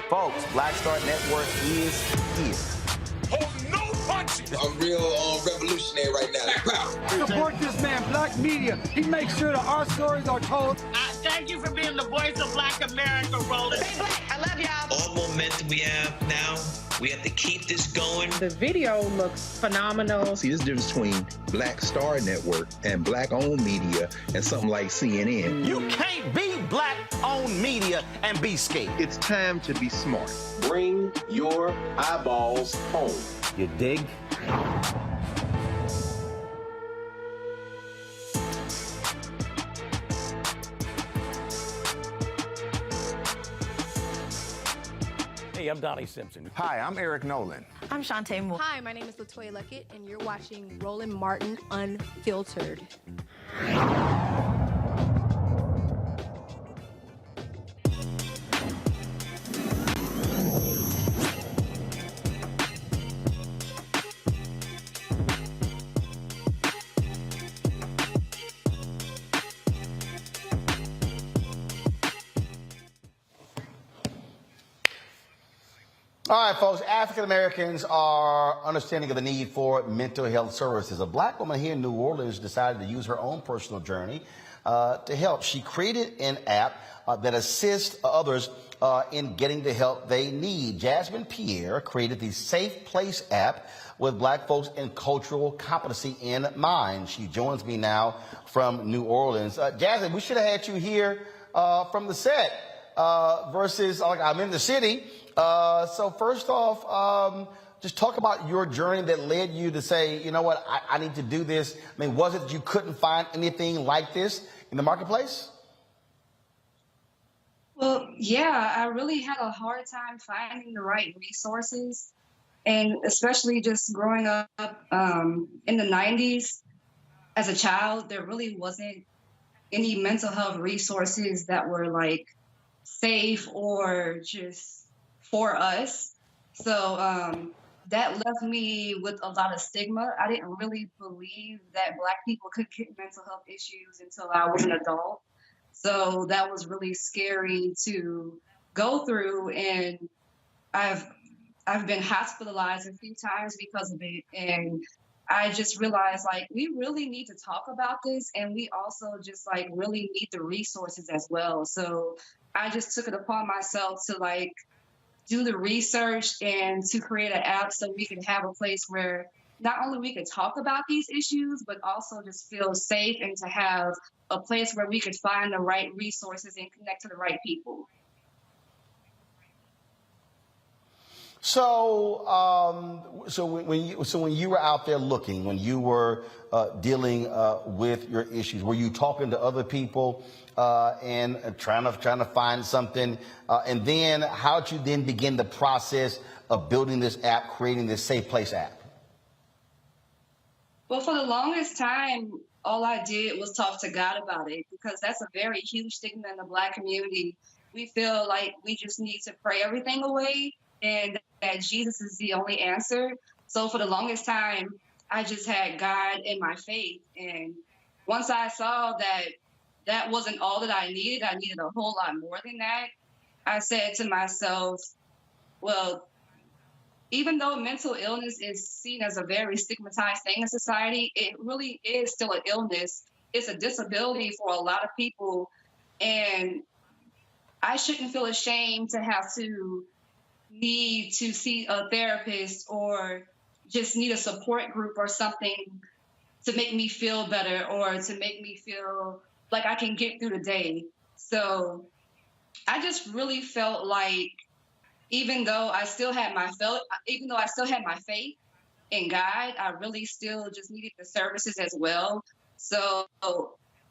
Folks, Black Star Network is here. Oh, no punches! I'm real revolutionary right now. Support this man, Black Media. He makes sure that our stories are told. Thank you for being the voice of Black America, Roland. Stay Black. I love y'all. All momentum we have now, we have to keep this going. The video looks phenomenal. See, there's a difference between Black Star Network and Black-owned media and something like CNN. You can't be Black-owned media and be scared. It's time to be smart. Bring your eyeballs home. You dig? Hey, I'm Donnie Simpson. Hi, I'm Eric Nolan. I'm Shantae Moore. Hi, my name is LaToya Luckett, and you're watching Roland Martin Unfiltered. All right, folks, African Americans are understanding of the need for mental health services. A Black woman here in New Orleans decided to use her own personal journey to help. She created an app that assists others in getting the help they need. Jasmine Pierre created the Safe Place app with Black folks and cultural competency in mind. She joins me now from New Orleans. Jasmine, we should have had you here from the set versus like I'm in the city. So first off, just talk about your journey that led you to say, you know what, I need to do this. I mean, was it that you couldn't find anything like this in the marketplace? Well, yeah, I really had a hard time finding the right resources. And especially just growing up in the 90s, as a child, there really wasn't any mental health resources that were like safe or just for us. So that left me with a lot of stigma. I didn't really believe that Black people could get mental health issues until I was an adult. So that was really scary to go through, and I've been hospitalized a few times because of it. And I just realized like we really need to talk about this, and we also just like really need the resources as well. So I just took it upon myself to like do the research and to create an app so we can have a place where not only we could talk about these issues, but also just feel safe and to have a place where we could find the right resources and connect to the right people. So, when you were out there looking, when you were dealing with your issues, were you talking to other people and trying to find something? And then, how did you then begin the process of building this app, creating this Safe Place app? Well, for the longest time, all I did was talk to God about it, because that's a very huge stigma in the Black community. We feel like we just need to pray everything away and that Jesus is the only answer. So for the longest time, I just had God in my faith. And once I saw that that wasn't all that I needed a whole lot more than that, I said to myself, well, even though mental illness is seen as a very stigmatized thing in society, it really is still an illness. It's a disability for a lot of people. And I shouldn't feel ashamed to have to need to see a therapist or just need a support group or something to make me feel better or to make me feel like I can get through the day. So I just really felt like even though I still had my faith in God, I really still just needed the services as well. So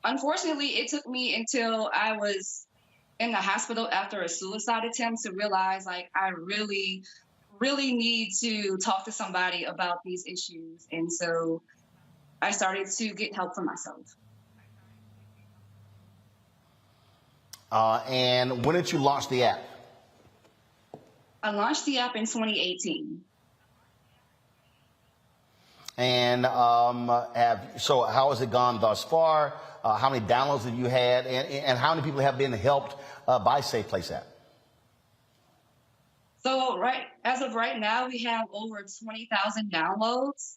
unfortunately, it took me until I was in the hospital after a suicide attempt to realize like I really, really need to talk to somebody about these issues. And so I started to get help for myself. And when did you launch the app? I launched the app in 2018. And so how has it gone thus far? How many downloads have you had? And how many people have been helped by Safe Place app? So as of right now, we have over 20,000 downloads.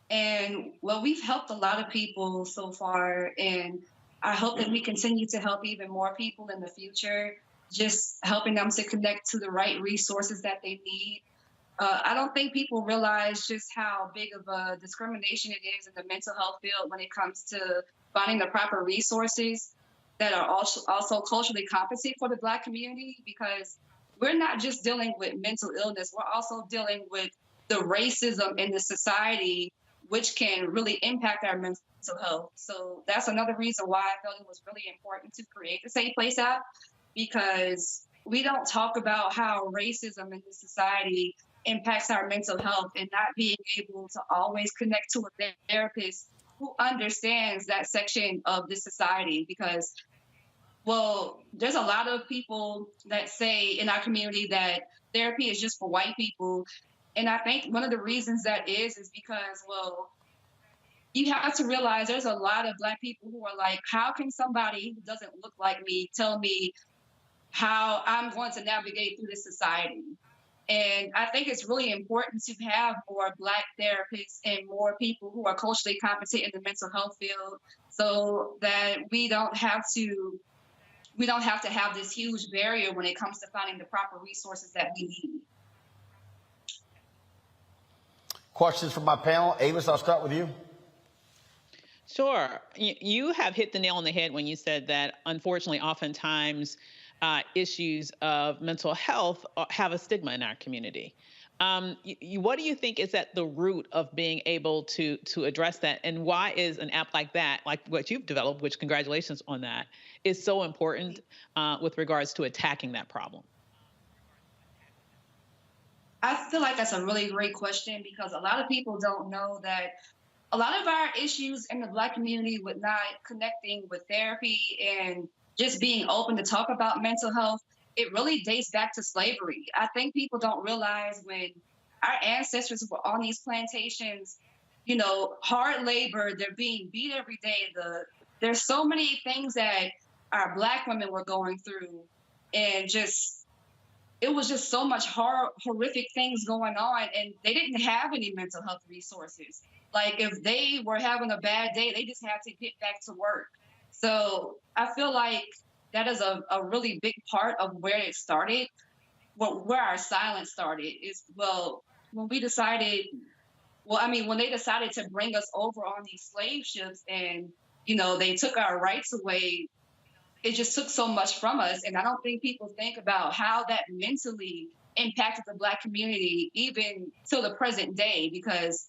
And well, we've helped a lot of people so far. And I hope that we continue to help even more people in the future, just helping them to connect to the right resources that they need. I don't think people realize just how big of a discrimination it is in the mental health field when it comes to finding the proper resources that are also culturally competent for the Black community, because we're not just dealing with mental illness, we're also dealing with the racism in the society, which can really impact our mental health. So that's another reason why I felt it was really important to create the Safe Place app, because we don't talk about how racism in the society impacts our mental health, and not being able to always connect to a therapist who understands that section of the society. Because, well, there's a lot of people that say in our community that therapy is just for white people. And I think one of the reasons that is because, well, you have to realize there's a lot of Black people who are like, how can somebody who doesn't look like me tell me how I'm going to navigate through this society? And I think it's really important to have more Black therapists and more people who are culturally competent in the mental health field, so that we don't have to have this huge barrier when it comes to finding the proper resources that we need. Questions from my panel. Avis, I'll start with you. Sure. You have hit the nail on the head when you said that, unfortunately, oftentimes issues of mental health have a stigma in our community. What do you think is at the root of being able to address that? And why is an app like that, like what you've developed, which congratulations on that, is so important with regards to attacking that problem? I feel like that's a really great question, because a lot of people don't know that a lot of our issues in the Black community with not connecting with therapy and just being open to talk about mental health, it really dates back to slavery. I think people don't realize when our ancestors were on these plantations, you know, hard labor, they're being beat every day. There's so many things that our Black women were going through, and it was just so much horrific things going on, and they didn't have any mental health resources. Like if they were having a bad day, they just had to get back to work. So I feel like that is a really big part of where it started, where our silence started is, when they decided to bring us over on these slave ships and, you know, they took our rights away, it just took so much from us. And I don't think people think about how that mentally impacted the Black community, even till the present day, because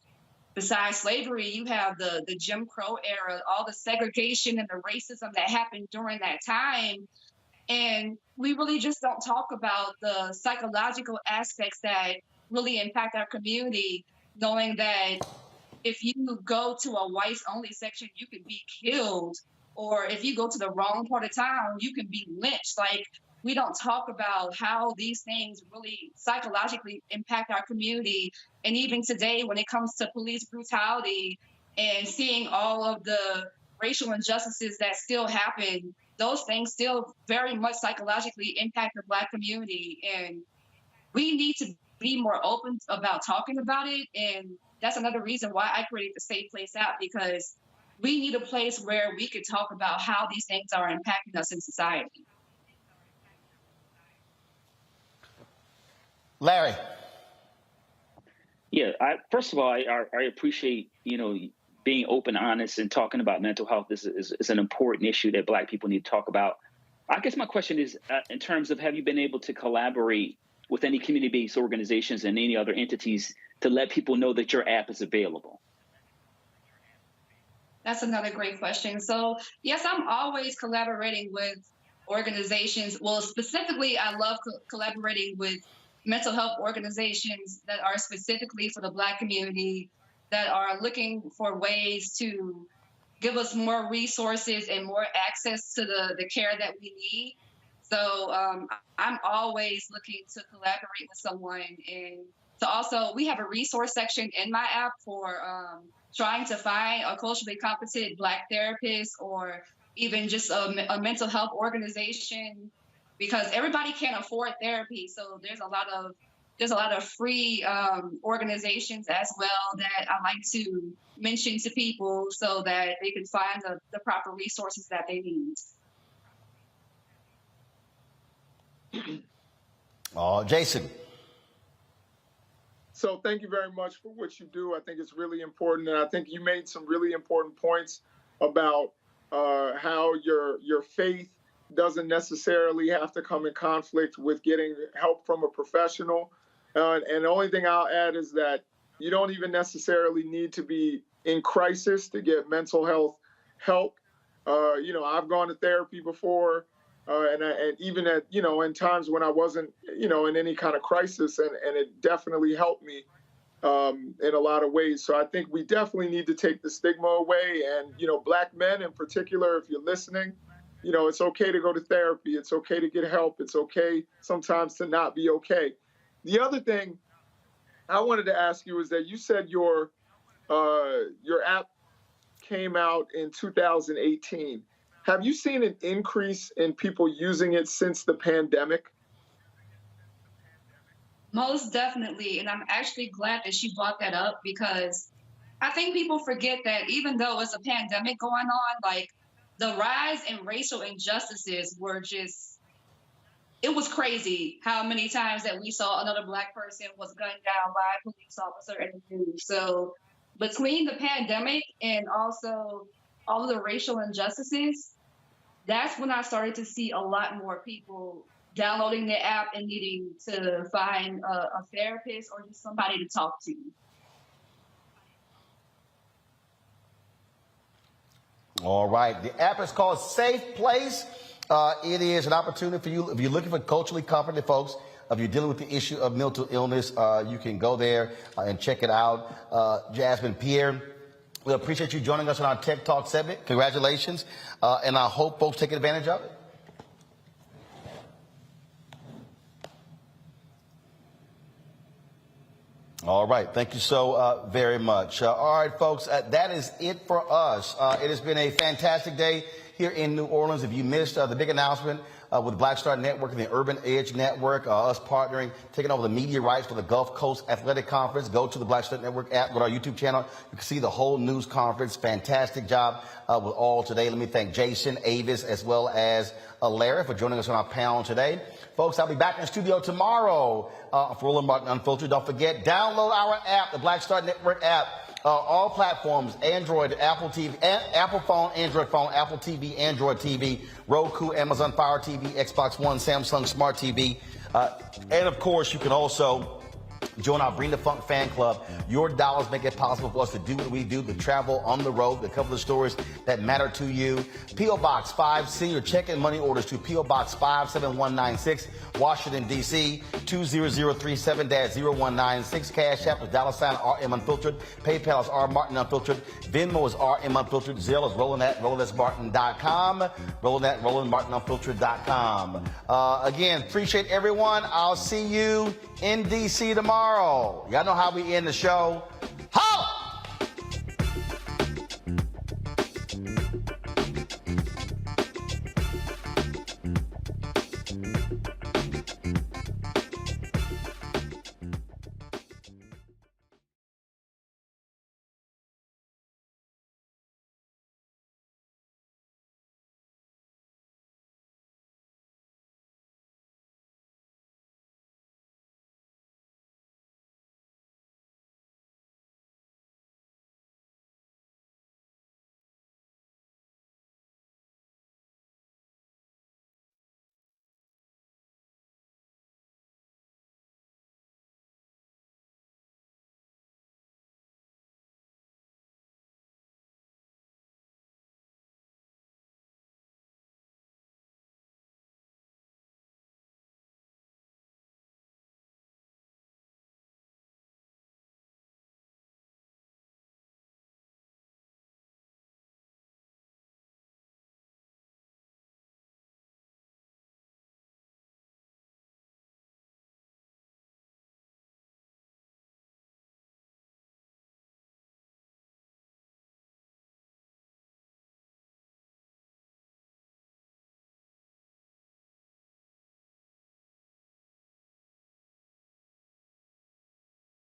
besides slavery, you have the Jim Crow era, all the segregation and the racism that happened during that time. And we really just don't talk about the psychological aspects that really impact our community, knowing that if you go to a whites only section, you can be killed. Or if you go to the wrong part of town, you can be lynched. Like, we don't talk about how these things really psychologically impact our community. And even today, when it comes to police brutality and seeing all of the racial injustices that still happen, those things still very much psychologically impact the Black community. And we need to be more open about talking about it. And that's another reason why I created the Safe Place app, because we need a place where we could talk about how these things are impacting us in society. Larry. Yeah, first of all, I appreciate, you know, being open, honest, and talking about mental health is an important issue that Black people need to talk about. I guess my question is, in terms of, have you been able to collaborate with any community-based organizations and any other entities to let people know that your app is available? That's another great question. So yes, I'm always collaborating with organizations. Well, specifically, I love collaborating with mental health organizations that are specifically for the Black community, that are looking for ways to give us more resources and more access to the care that we need. So I'm always looking to collaborate with someone. And to also, we have a resource section in my app for trying to find a culturally competent Black therapist, or even just a mental health organization, because everybody can't afford therapy. So there's a lot of free organizations as well that I like to mention to people so that they can find the proper resources that they need. Jason. So thank you very much for what you do. I think it's really important. And I think you made some really important points about how your faith doesn't necessarily have to come in conflict with getting help from a professional. And the only thing I'll add is that you don't even necessarily need to be in crisis to get mental health help. You know, I've gone to therapy before, and even at, you know, in times when I wasn't, you know, in any kind of crisis, and it definitely helped me in a lot of ways. So I think we definitely need to take the stigma away. And, you know, Black men in particular, if you're listening, you know, it's okay to go to therapy. It's okay to get help. It's okay sometimes to not be okay. The other thing I wanted to ask you is that you said your app came out in 2018. Have you seen an increase in people using it since the pandemic? Most definitely. And I'm actually glad that she brought that up, because I think people forget that even though it's a pandemic going on, like, the rise in racial injustices were just, it was crazy how many times that we saw another Black person was gunned down by a police officer in the news. So between the pandemic and also all of the racial injustices, that's when I started to see a lot more people downloading the app and needing to find a therapist or just somebody to talk to. All right. The app is called Safe Place. It is an opportunity for you. If you're looking for culturally competent folks, if you're dealing with the issue of mental illness, you can go there and check it out. Jasmine, Pierre, We appreciate you joining us on our Tech Talk segment. Congratulations. And I hope folks take advantage of it. All right. Thank you so very much. All right, folks, that is it for us. It has been a fantastic day here in New Orleans. If you missed the big announcement with Black Star Network and the Urban Edge Network, us partnering, taking over the media rights for the Gulf Coast Athletic Conference, go to the Black Star Network app, go to our YouTube channel. You can see the whole news conference. Fantastic job with all today. Let me thank Jason, Avis, as well as Larry for joining us on our panel today. Folks, I'll be back in the studio tomorrow for Roland Martin Unfiltered. Don't forget, download our app, the Black Star Network app. All platforms, Android, Apple TV, Apple phone, Android phone, Apple TV, Android TV, Roku, Amazon Fire TV, Xbox One, Samsung Smart TV. And of course, you can also join our Bring the Funk fan club. Your dollars make it possible for us to do what we do, to travel on the road, to cover the stories that matter to you. P.O. Box 5, send your check and money orders to P.O. Box 57196, Washington, D.C., 20037-0196. Cash App is $RM Unfiltered. PayPal is R Martin Unfiltered. Venmo is RM Unfiltered. Zelle is Roland@RolandSMartin.com. Roland@RolandMartinUnfiltered.com. Again, appreciate everyone. I'll see you in D.C. tomorrow. Y'all know how we end the show.